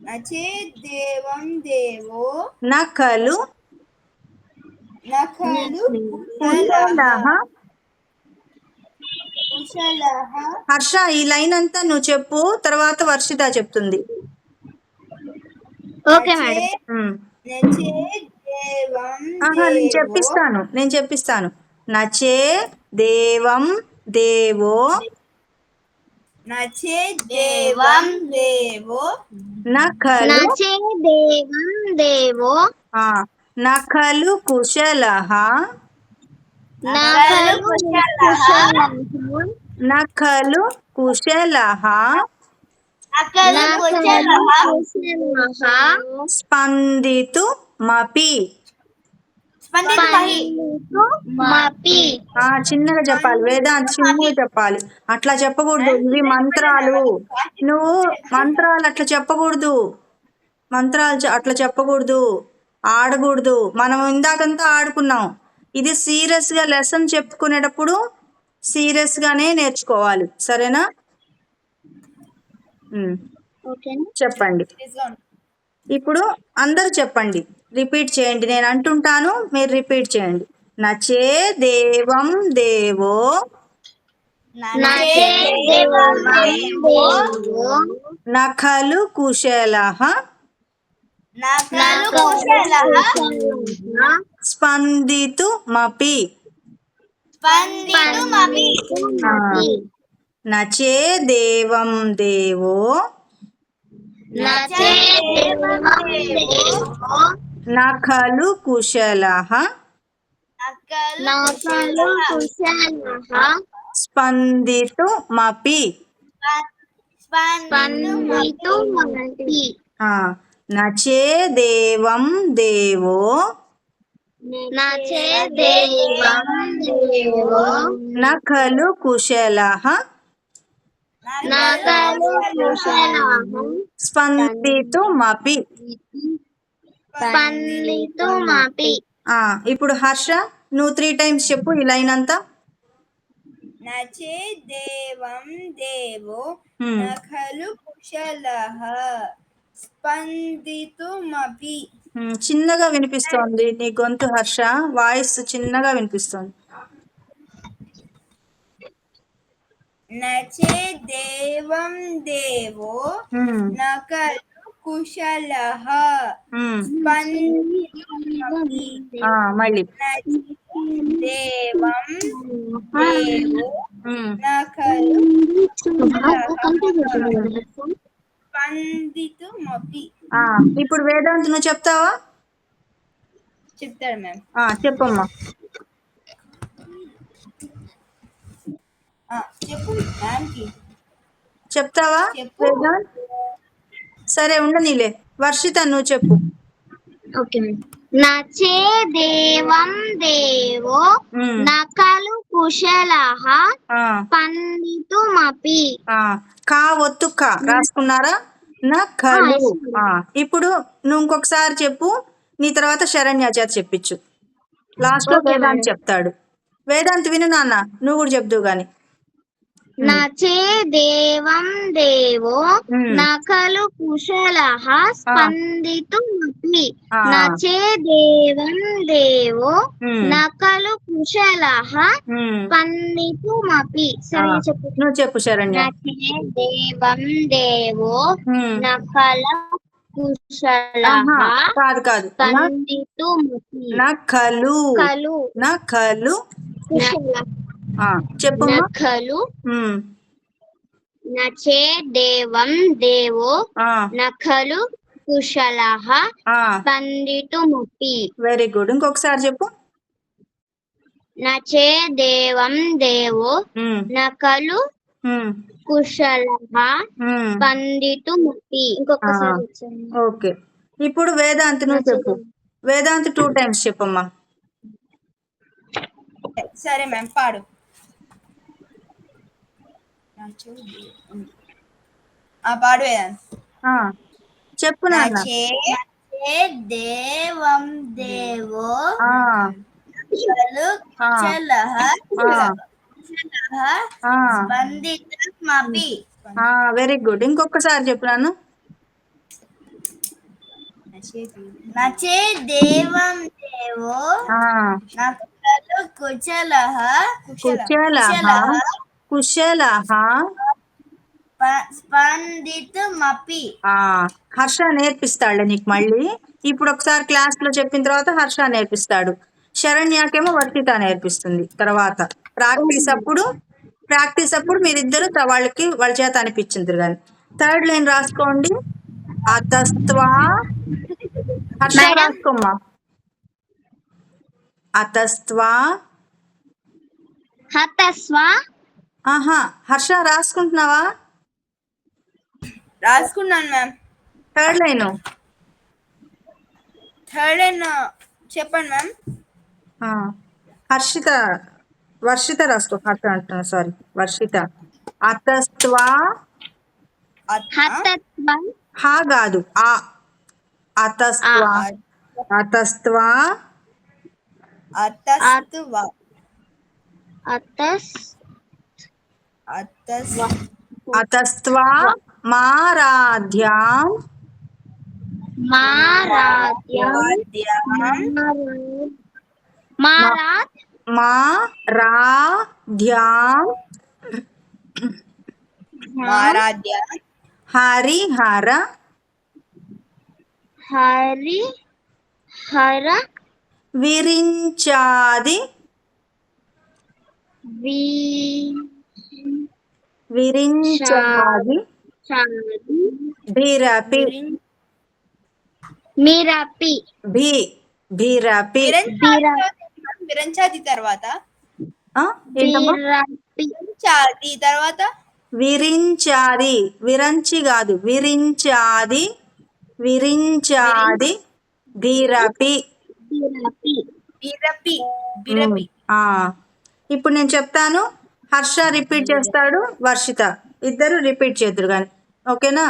నచే దేవం దేవో. నఖలు నఖలు కుశలః. కుశలః. హర్ష ఈ లైన్ అంతా నువ్వు చెప్పు, తర్వాత వర్షిత చెప్తుంది. Okay madam. నచే దేవం నేను చెప్పిస్తాను. నచే దేవం దేవో. నచే దేవం దేవో. నఖలు నచే దేవం దేవో. నఖలు కుశలః. నఖలు కుశలః. నఖలు కుశలః. స్పందితుమపి. చిన్నగా చెప్పాలి వేదాంత్, చిన్నగా చెప్పాలి. అట్లా చెప్పకూడదు, ఇవి మంత్రాలు. నువ్వు మంత్రాలు అట్లా చెప్పకూడదు. అట్లా చెప్పకూడదు, ఆడకూడదు. మనం ఇందాకంతా ఆడుకున్నాం. ఇది సీరియస్ గా లెసన్ చెప్పుకునేటప్పుడు సీరియస్ గానే నేర్చుకోవాలి, సరేనా? చెప్పండి. ఇప్పుడు అందరు చెప్పండి, రిపీట్ చేయండి. నేను అంటుంటాను, మీరు రిపీట్ చేయండి. నచే దేవం దేవో. నఖలు కుశలః. స్పందితుమపి. నచే దేవం దేవో. నఖలు కుశలః. స్పందితుమపి. నచే దేవం దేవో. నఖలు కుశలః. స్పందితుమపి. ఇప్పుడు హర్ష నువ్వు 3 times చెప్పు ఈ లైన్ అంతా. నచే దేవం దేవో. నఖలు కుశలః. స్పందితుమపి. చిన్నగా వినిపిస్తోంది నీ గొంతు హర్ష, వాయిస్ చిన్నగా వినిపిస్తోంది. నచే దేవం దేవో. నఖలు కుశలః. స్పందితుమపి. మళ్ళీ దేవం దేవో. నఖలు స్పందితుమపి. ఇప్పుడు వేదాంత్ నువ్వు చెప్తావా? చెప్తాడు మ్యామ్. చెప్పమ్మా. చెప్పు మ్యామ్కి. చెప్తావా వేదాంత్? సరే ఉండనీలే. వర్షిత నువ్వు చెప్పు. నచే దేవం దేవో. నఖలు కుశలః. స్పందితుమపి. కా ఒత్తు కా రాసుకున్నారా? నఖలు. ఇప్పుడు నువ్వు ఇంకొకసారి చెప్పు, నీ తర్వాత శరణ్య చేత చెప్పించు. లాస్ట్ లో వేదాంత్ చెప్తాడు. వేదాంత్ విను నాన్న, నువ్వు కూడా చెప్దువు గాని. నచే దేవం దేవో. నఖలు కుశలః. స్పందితుమపి. నచే దేవం దేవో. నఖలు కుశలః. స్పందితుమపి. సరే చెప్పు. నువ్వు చెప్పు శరణ్య. నచే దేవం దేవో. నఖలు కుశలః. కాదు స్పందితుమపి. నఖలు. చెప్పు. నఖలు. నచే దేవం దేవో. నఖలు కుశలః ఆ, స్పందితుమపి వెరీ గుడ్. ఇంకొకసారి చెప్పు. నచే దేవం దేవో ఉమ్, నకలు ఉమ్, కుశలః ఉమ్. స్పందితుమపి. ఇంకొకసారి ఆ, వచ్చాను. ఓకే. ఇప్పుడు వేదాంతి నువ్వు చెప్పు. వేదాంతి 2 times చెప్పమ్మా. సరే మ్యామ్ పాడు. పాడు వేదాంత్. ఆ, చెప్పు నాన్న. నచే దేవం దేవో ఆ, ఖలు ఆ, కుశలః ఆ, స్పందితుమపి. ఆ, వెరీ గుడ్. ఇంకొకసారి చెప్పు నాన్న. నచే దేవం దేవో ఆ, నకలు కుశలః కుశలః కుశలః స్పందితుమపి. హర్ష నేర్పిస్తాడులే నీకు మళ్ళీ. ఇప్పుడు ఒకసారి క్లాస్ లో చెప్పిన తర్వాత హర్ష నేర్పిస్తాడు. శరణ్యాకేమో వర్షిత నేర్పిస్తుంది తర్వాత. ప్రాక్టీస్ అప్పుడు మీరిద్దరు వాళ్ళ చేత అనిపించింది కానీ. 3rd లైన్ రాసుకోండి. అతస్త్వా. హర్ష మేడం రాసుకోమ్మా. అతస్త్వా. హతస్వ ఆహా, హర్ష రాసుకుంటున్నావా? రాసుకున్నాను ma'am. 3rd line. 3rd line చెప్పండి మ్యామ్. వర్షిత రాసుకో. హర్ష అంటున్నా, సారీ, వర్షిత. అతస్త్వా. హతస్వ హా కాదు, ఆ. అతస్త్వా. అతస్త్వా అతస్తువ అతస్ అతస్త్వా మారాధ్యాం మారాధ్యం మారాత్ మారాధ్యాం మారాధ్య హరిహర హరి హర విరించాది విరించాది భిరపి మిరపి భిరపి. విరంచాది తర్వాత ఏంటమ్మా? విరంచాది తర్వాత విరించాది, విరంచి కాదు, విరించాది భిరపి. బిరపి బిరపి. ఇప్పుడు నేను చెప్తాను, హర్ష రిపీట్ చేస్తాడు, వర్షిత ఇద్దరు రిపీట్ చేద్దరు కానీ. ఓకేనా?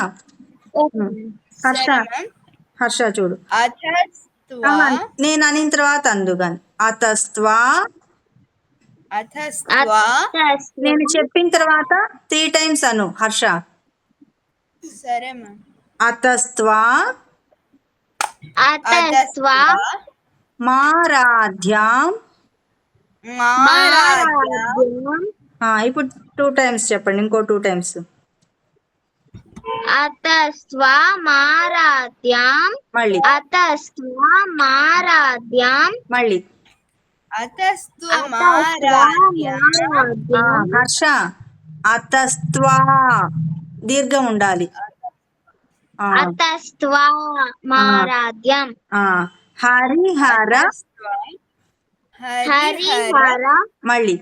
హర్ష చూడు. అతస్త్వా నేను అనిన తర్వాత అందు కానీ. అతస్త్వా. నేను చెప్పిన తర్వాత 3 times అను హర్ష. సరే మ్యామ్. అతస్త్వా మారాధ్యాం. ఇప్పుడు 2 times చెప్పండి, ఇంకో 2 times. అతస్వ మారాధ్యాం మళ్ళీ అతస్వ మారాధ్యాం మళ్ళీ. హర్ష అతస్త్వా దీర్ఘం ఉండాలి. అతస్త్వా మారాధ్యాం హరిహర హరిహర మళ్ళీ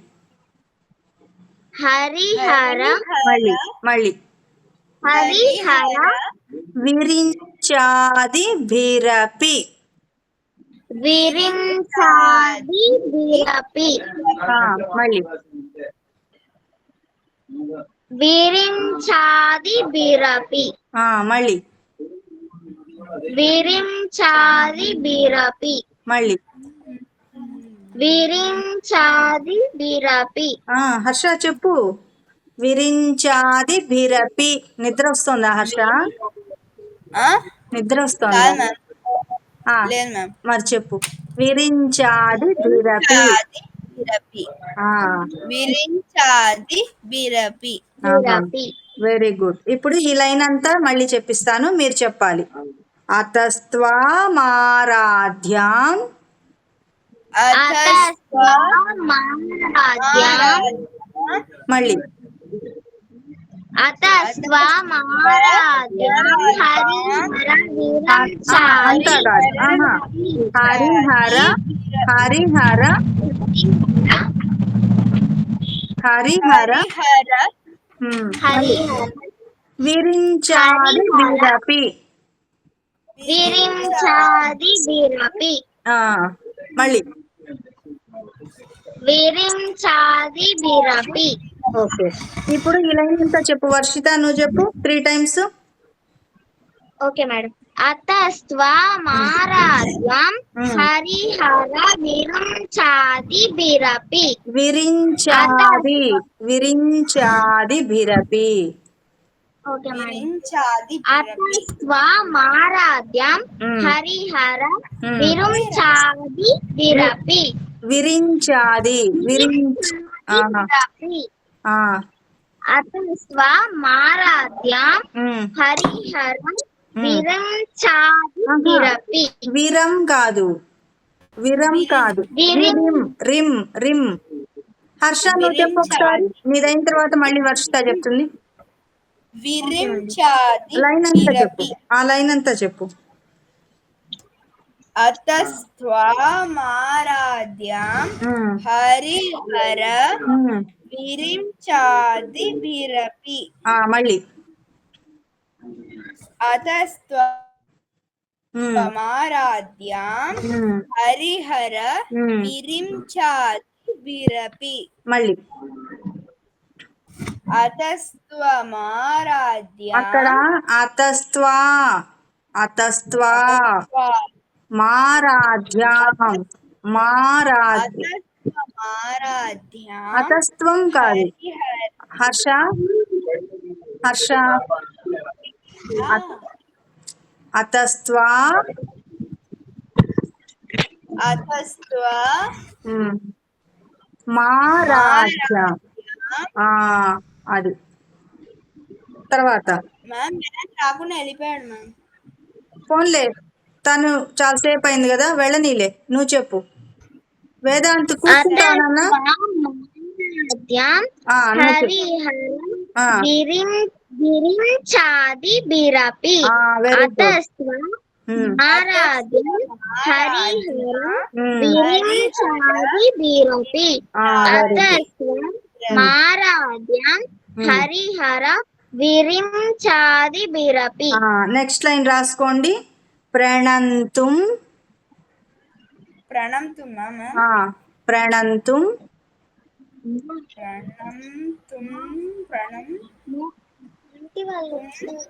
హరిహర మళ్ళీ హరిహర విరించాది భిరపి. విరించాది భిరపి మళ్ళీ విరించాది భిరపి మళ్ళీ విరించాది భిరపి మళ్ళీ. విరించాది భిరపి. హర్ష చెప్పు. విరించాది భిరపి. నిద్ర వస్తుందా హర్ష? నిద్ర వస్తుందా? మరి చెప్పు. విరించాది భిరపి. విరించాది బిరపి. Very good. ఇప్పుడు ఈ లైన్ అంతా మళ్ళీ చెప్పిస్తాను, మీరు చెప్పాలి. అతస్త్వా మారాధ్యాం మారాధ్యాం మళ్ళీ అతస్త్వమారాధ్యం హరిహర అంతా కాదు. హరిహర హరిహర హరిహర విరించాది బిరపి. విరించాది బిరపి. మళ్ళీ విరించాది బిరపి. ఓకే. ఇప్పుడు ఈ లైన్ అంతా చెప్పు వర్షిత, నువ్వు చెప్పు 3 times. Okay madam. అతస్త్వమారాధ్యం హరిహర విరించాది బిరపి. విరించాది విరించాది బిరపి. Okay madam. అతస్త్వమారాధ్యం హరిహర విరించాది బిరపి. విరించాది బిరపి. అతస్త్వమారాధ్యం హరిహర విరించాది బిరపి. విరం కాదు, విరం కాదు, రిం రిం రిం. హర్ష నువ్వు చెప్పు ఒకసారి, నీదైన తర్వాత మళ్ళీ వర్షిత చెప్తుంది. లైన్ అంతా చెప్పు, ఆ లైన్ అంతా చెప్పు. అతస్త్వమారాధ్యం హరిహర విరించాది బిరపి. మళ్ళీ అతస్త్వమారాధ్యం హరిహర విరించాది బిరపి. మళ్ళీ అతస్త్వమారాధ్యం అక్కడ అతస్త్వా అతస్త్వా మారాధ్యాం మారాధ్యం. అతస్త్వం కాదు హర్ష, హర్ష. అతస్త్వా మారాధ్యం. అది తర్వాత రాకుండా వెళ్ళిపోయాడు మ్యామ్. ఫోన్లే, తను చాలాసేపు అయింది కదా, వెళ్ళనీలే. నువ్వు చెప్పు వేదాంత్. కూర్చుంటానన్నా విరించాది బిరపి. అతస్త్వమారాధ్యం హరిహర విరించాది బిరపి. అతస్త్వమారాధ్యం హరిహర విరించాది బిరపి. నెక్స్ట్ లైన్ రాసుకోండి. ప్రణంతుం ప్రణంతుం ప్రణంతుం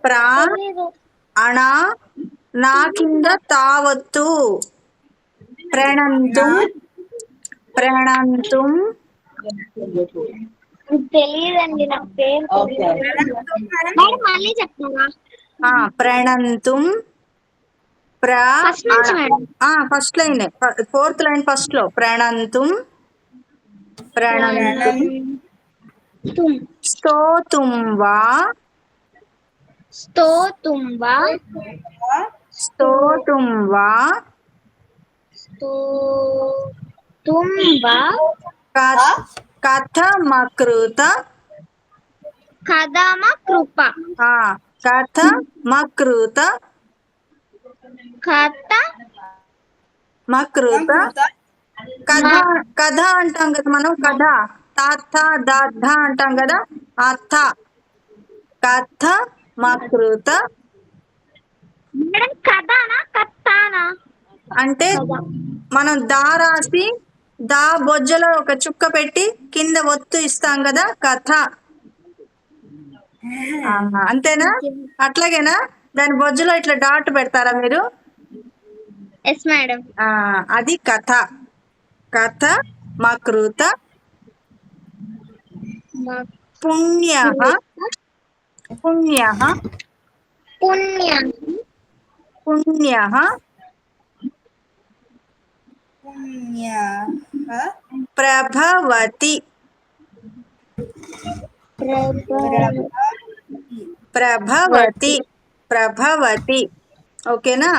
ప్రా అణా నా కింద తావత్తు. ప్రణంతుం ప్రణంతుం. తెలియదండి, నాకు పేరు మళ్ళీ చెప్తారా? ప్రణంతుం first line, 4th line first లో. ప్రణంతుం ప్రణంతుం స్తోతుం వా స్తోతుం వా స్తోతుం వా స్తోతుం వా కథమకృత కథమకృప. కథమకృత మకృత. కథ అంటాం కదా మనం, కథ తాథ దాథ అంటాం కదా, అథ కథ మకృత. అంటే మనం దా రాసి దా బొజ్జలో ఒక చుక్క పెట్టి కింద ఒత్తు ఇస్తాం కదా, కథ. అంతేనా? అట్లాగేనా? దాని బొజ్జలో ఇట్లా డాట్ పెడతారా మీరు? Yes madam. అది కథ. కథ మకృత పుణ్య పుణ్య పుణ్య పుణ్య ప్రభవతి ప్రభవతి ప్రభవతి. ఓకేనా?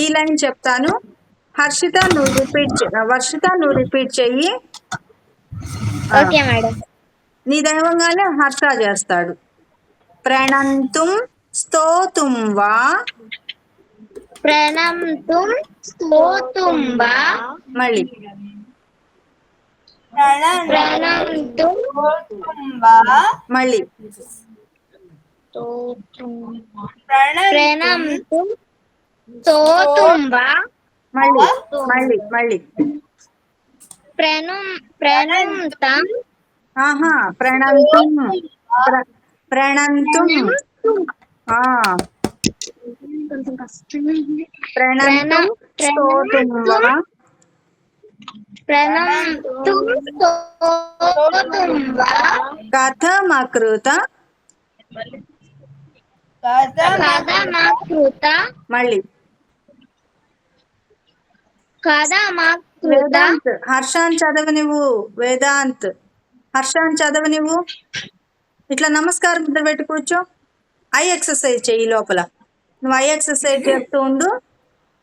ఈ లైన్ చెప్తాను. హర్షిత నువ్వు రిపీట్ వర్షిత నువ్వు రిపీట్ చెయ్యి. Okay madam. నీ దైవంగానే హర్ష చేస్తాడు. ప్రణంతుం స్తోతుం వా ప్రణంతుం స్తోతుం వా మళ్ళీ ప్రణంతుం మళ్ళీ ప్రణంతుం స్తోతుం వా మళ్ళీ మళ్ళీ మళ్ళీ ప్రణంతం ఆహా ప్రణంతుం ప్రణంతుం ఆ ప్రణంతుం స్తోతుం వా ప్రణంతుం స్తోతుం వా కథమకృత కథమకృత మళ్ళీ కథమకృత వేదాంత్ హర్షాన్ని చదవ నువ్వు. వేదాంత్ హర్షాన్ని చదవ నువ్వు. ఇట్లా నమస్కారం ముద్ర పెట్టి కూర్చో. ఐ ఎక్సర్సైజ్ చెయ్యి లోపల. నువ్వు ఐ ఎక్సర్సైజ్ చేస్తూ ఉండు,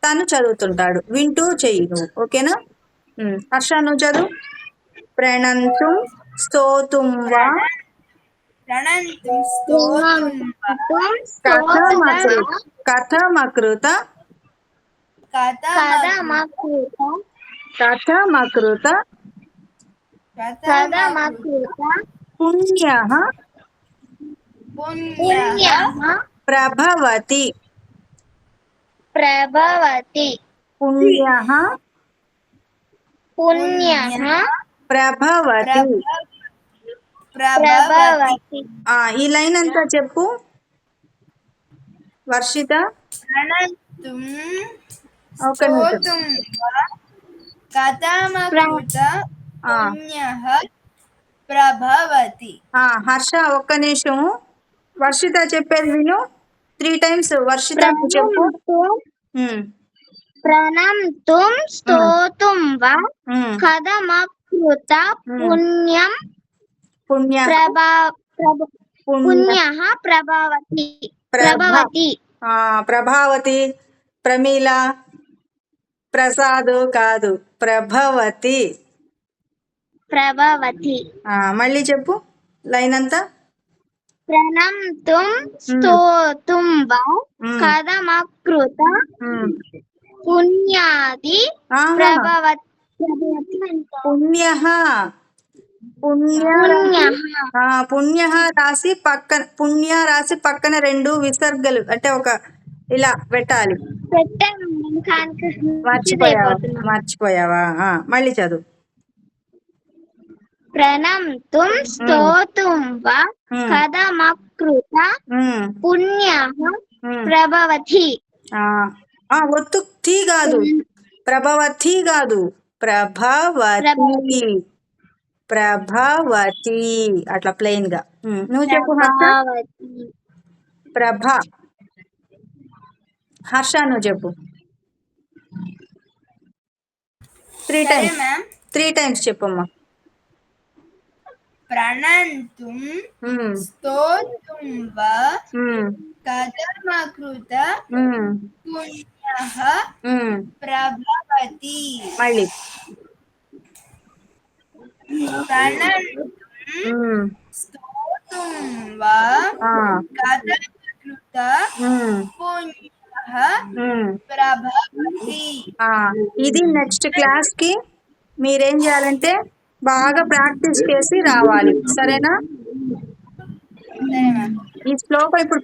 తను చదువుతుంటాడు, వింటూ చెయ్యి నువ్వు. ఓకేనా? హర్ష నువ్వు చదువు. ప్రణంతుం స్తోతుం వా కథమకృత కథమకృత పుణ్యః ప్రభవతి పుణ్యః ప్రభవతి. ఈ లైన్ అంతా చెప్పు వర్షిత. ఒక నిమిషం. ప్రభవతి. హర్ష ఒక్క నిమిషం. వర్షిత చెప్పేది విను. 3 times వర్షిత చెప్పు. ప్రణంతుం స్తోతుం వా కథమకృత పుణ్యం పుణ్యః పుణ్యః ప్రభవతి ప్రభావతి ప్రమీల ప్రసాద్ కాదు, ప్రభవతి. మళ్ళీ చెప్పు లైన్ అంతా. ప్రణంతుం స్తోతుం వా కథమకృత పుణ్యాది ప్రభవతి. పుణ్యః పుణ్యః రాసి పక్కన పుణ్య రాసి పక్కన 2 విసర్గలు అంటే ఒక ఇలా పెట్టాలి. మర్చిపోయావా? మళ్ళీ చదువు. ప్రణంతుం స్తోతుం వా కథమకృత పుణ్యః ప్రభవతి. ఒత్తు థీ కాదు, ప్రభవతి కాదు, ప్రభవతి. ప్రభవతి అట్లా ప్లెయిన్ గా. నువ్వు చెప్పు హర్ష. హర్ష నువ్వు చెప్పు. 3 times చెప్పమ్మా. ప్రణంతుం స్తోతుం వా కథమకృత పుణ్యః ప్రభవతి. మళ్ళీ ప్రణంతుం స్తోతుం వా కథమకృత పుణ్యః ప్రభవతి. ఇది నెక్స్ట్ క్లాస్ కి మీరేం చేయాలంటే బాగా ప్రాక్టీస్ చేసి రావాలి. సరేనా? ఈ శ్లోకం ఇప్పుడు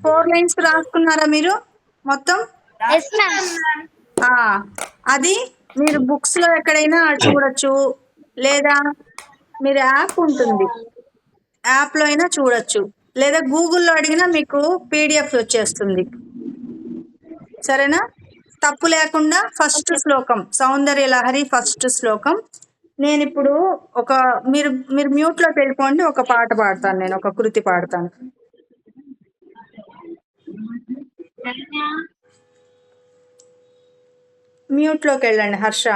4 lines రాసుకున్నారా మీరు మొత్తం? అది మీరు బుక్స్ లో ఎక్కడైనా చూడొచ్చు, లేదా మీరు యాప్ ఉంటుంది, యాప్ లో అయినా చూడొచ్చు, లేదా గూగుల్లో అడిగినా మీకు PDF వచ్చేస్తుంది. సరేనా? తప్పు లేకుండా ఫస్ట్ శ్లోకం సౌందర్య లహరి ఫస్ట్ శ్లోకం. నేను ఇప్పుడు మీరు మ్యూట్ లోకి వెళ్ళిపోండి, ఒక పాట పాడతాను, నేను ఒక కృతి పాడతాను. మ్యూట్ లోకి వెళ్ళండి. హర్ష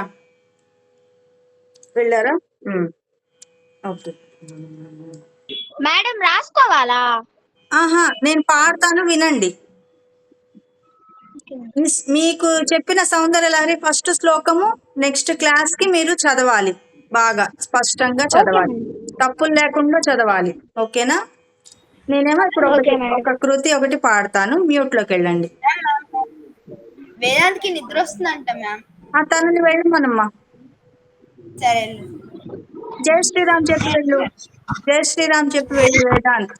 వెళ్ళారా? ఓకే మేడం రాసుకోవాలా? నేను పాడతాను వినండి. మీకు చెప్పిన సౌందర్య లహరి ఫస్ట్ శ్లోకము నెక్స్ట్ క్లాస్ కి మీరు చదవాలి, బాగా స్పష్టంగా చదవాలి. తప్పులు లేకుండా చదవాలి. ఓకేనా? నేనేమో ఇప్పుడు ఓకే మేడం. ఒక కృతి ఒకటి పాడతాను, మ్యూట్ లోకి వెళ్ళండి. వేదాంత్కి నిద్ర వస్తుందంట మ్యామ్. తనని వెళ్ళమనమ్మా. సరే జై శ్రీరామ్ చెప్పి వెళ్ళు, జై శ్రీరామ్ చెప్పి వెళ్ళు వేదాంత్.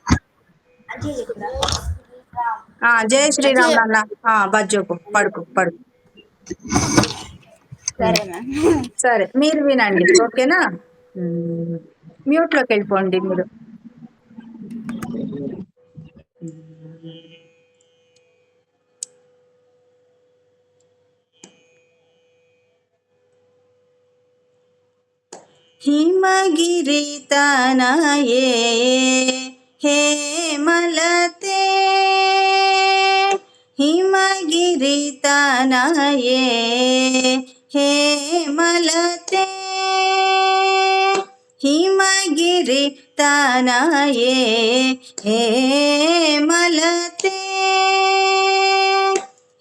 జై శ్రీరామ్ నాన్న. బజ్జోకు, పడుకో పడుకో. సరే మ్యామ్. సరే, మీరు వినండి. ఓకేనా? మ్యూట్ లోకి వెళ్ళిపోండి మీరు. ಹಿಮಗಿರಿ ತನಯೇ ಹೇಮಲತೆ, ಹಿಮಗಿರಿ ತನಯೇ ಹೇಮಲತೆ, ಹಿಮಗಿರಿ ತನಯೇ ಹೇಮಲತೆ,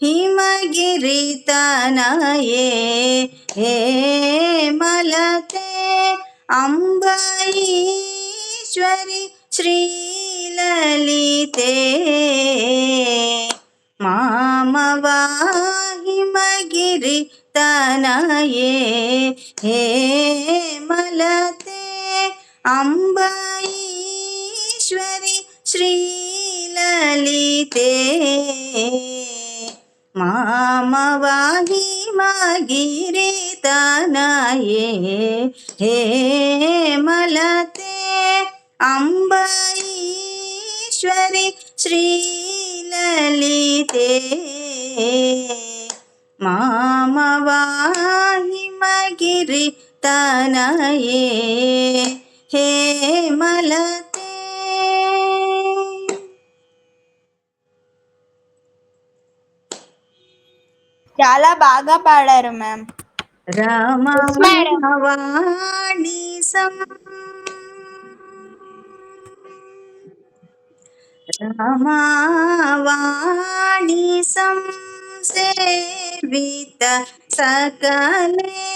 ಹಿಮಗಿರಿ ತನಯೇ ಹೇಮಲತೆ, ಅಂಬರೀಶ್ವರಿ ಶ್ರೀಲಲಿತೆ, ಮಾಮವಾ ಹಿಮಗಿರಿ ತನಯೇ ಹೇಮಲತೆ, ಅಂಬರೀಶ್ವರಿ ಶ್ರೀಲಲಿತೆ, ಮಾಮವಾ ಹಿಮಗಿರಿ ತನಯೇ ಹೇಮಲತೆ, ಅಂಬರೀಶ್ವರಿ ಶ್ರೀಲಲಿತೆ, ಮಾಮವಾ ಹಿಮಗಿರಿ ತನಯೇ ಹೇಮಲತೆ. చాలా బాగా పాడారు మ్యామ్. రమవాణి రమవాణి సంసేవిత సకలే,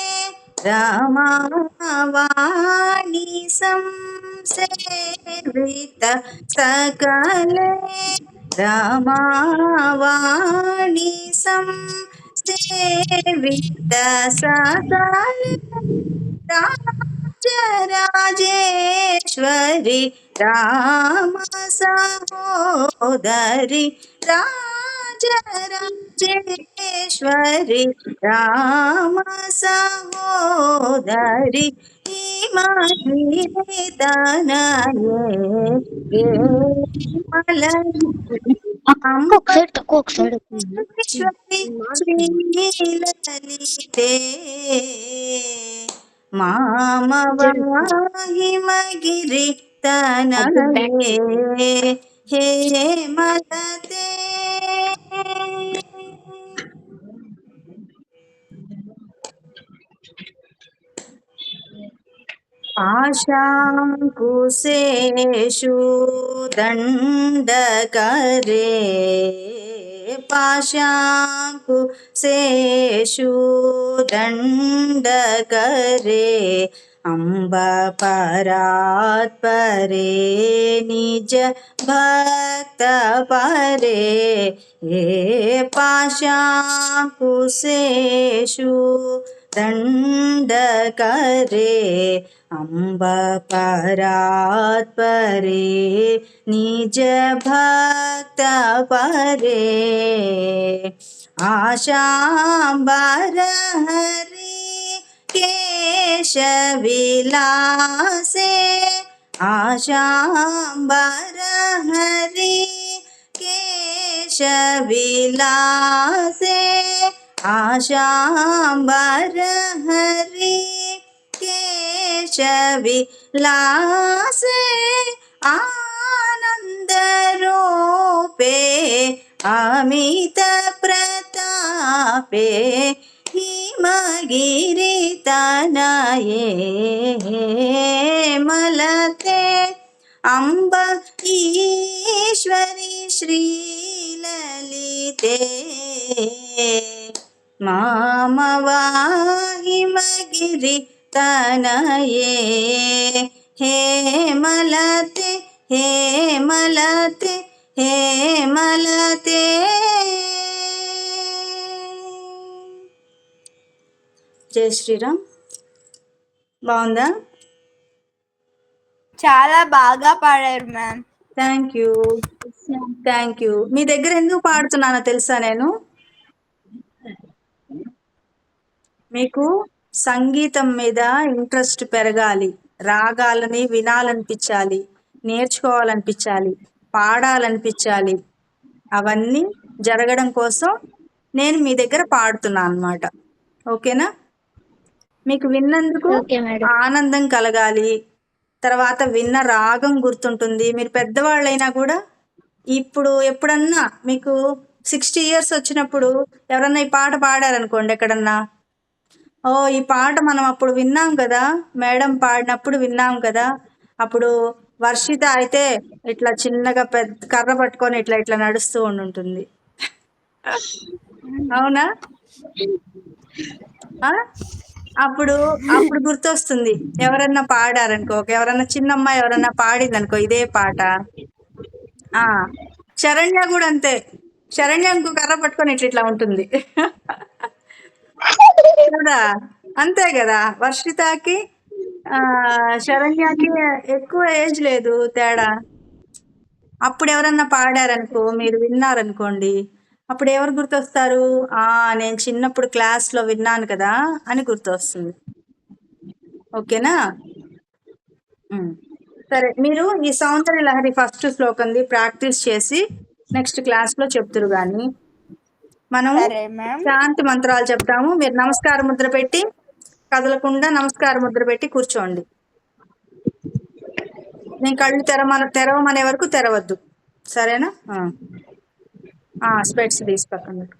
రమవాణి సంసేవిత సకలే, రమవాణి సంసేవిత సకలే, రాజరాజేశ్వరి రామ సహోదరి, రాజరాజేశ్వరి రామ సహోదరి, హిమగిరి తనయే వేమలతే, అంబరీశ్వరి శ్రీలలితే, మామవా హిమగిరి తనయే హేమలతే. पाशाङ्कुशेषु दण्डकरे, पाशाङ्कुशेषु दण्डकरे, अम्ब परात्परे निज भक्त परे, हे पाशाङ्कुशेषु दण्डकरे, अम्ब परात्परे निज भक्त परे, आशाम्बर हरि केशविलासे, आशाम्बर हरि केशविलासे, आशाम्बर हरि केशविलासे, आनंद रूपे अमित प्रतापे, हिमगिरि तनये हेमलते, अम्ब ईश्वरी श्रीललिते, मामवा हिमगिरि तनये हेमलते हेमलते हेमलते జై శ్రీరామ్. బాగుందా? చాలా బాగా పాడారు ma'am. Thank you. Thank you. మీ దగ్గర ఎందుకు పాడుతున్నానో తెలుసా? నేను మీకు సంగీతం మీద ఇంట్రెస్ట్ పెరగాలి, రాగాలని వినాలనిపించాలి, నేర్చుకోవాలనిపించాలి, పాడాలనిపించాలి. అవన్నీ జరగడం కోసం నేను మీ దగ్గర పాడుతున్నాను అన్నమాట. ఓకేనా? మీకు విన్నందుకు ఓకే మేడం. ఆనందం కలగాలి, తర్వాత విన్న రాగం గుర్తుంటుంది. మీరు పెద్దవాళ్ళైనా కూడా ఇప్పుడు ఎప్పుడన్నా మీకు 60 years వచ్చినప్పుడు ఎవరన్నా ఈ పాట పాడారనుకోండి ఎక్కడన్నా, ఓ ఈ పాట మనం అప్పుడు విన్నాం కదా, మేడం పాడినప్పుడు విన్నాం కదా, అప్పుడు వర్షిత అయితే ఇట్లా చిన్నగా పెద్ద కర్ర పట్టుకొని ఇట్లా ఇట్లా నడుస్తూ ఉంటుంది. అవునా? ఆ? అప్పుడు అప్పుడు గుర్తొస్తుంది. ఎవరన్నా పాడారనుకో, ఎవరన్నా చిన్నమ్మాయి ఎవరన్నా పాడిందనుకో ఇదే పాట, ఆ శరణ్య కూడా అంతే. శరణ్య ఇంకో కర్ర పట్టుకొని ఇట్లా ఇట్లా ఉంటుంది కదా, అంతే కదా. వర్షితకి శరణ్యకి ఎక్కువ ఏజ్ లేదు తేడా. అప్పుడు ఎవరన్నా పాడారనుకో, మీరు విన్నారనుకోండి, అప్పుడు ఎవరు గుర్తొస్తారు? నేను చిన్నప్పుడు క్లాస్లో విన్నాను కదా అని గుర్తొస్తుంది. ఓకేనా? సరే, మీరు ఈ సౌందర్య లహరి ఫస్ట్ శ్లోకంది ప్రాక్టీస్ చేసి నెక్స్ట్ క్లాస్లో చెప్తురు కానీ, మనం సరే మ్యామ్. శాంతి మంత్రాలు చెప్తాము. మీరు నమస్కార ముద్ర పెట్టి కదలకుండా నమస్కార ముద్ర పెట్టి కూర్చోండి. నేను కళ్ళు తెరవమనే వరకు తెరవద్దు. సరేనా? స్పెట్స్ తీసి పక్కన పెట్టు.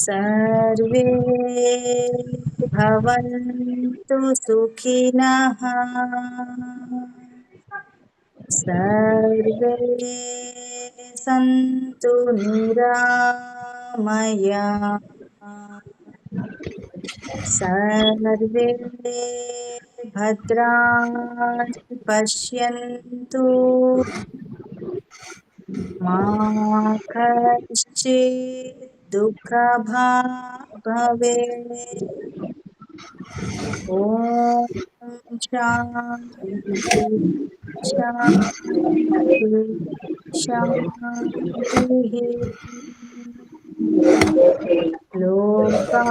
సర్వే భవంతు సుఖినః, సర్వే సంతు నిరామయాః, సర్వే భద్రాణి పశ్యంతు, మా కశ్చిత్ దుఃఖభాగ్ భవేత్. ఓం శాంతి శాంతి శాంతి. లోకా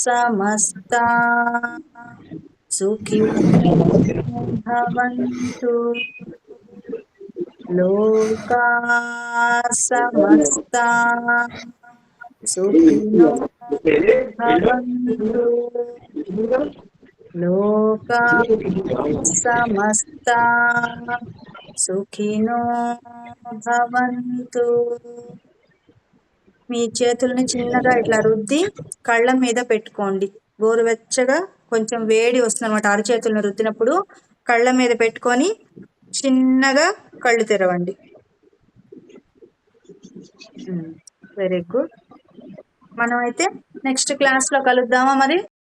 సమస్తా సుఖినో భవంతు, లోకా సమస్తా సుఖినో భవంతు, లోకా సమస్తా సుఖినో భవంతు. మీ చేతుల్ని చిన్నగా ఇట్లా రుద్ది కళ్ళ మీద పెట్టుకోండి. గోరువెచ్చగా కొంచెం వేడి వస్తుంది అనమాట. అరచేతులను రుద్దినప్పుడు కళ్ళ మీద పెట్టుకొని చిన్నగా కళ్ళు తెరవండి. Very good. మనం అయితే నెక్స్ట్ క్లాస్లో కలుద్దామా మరి?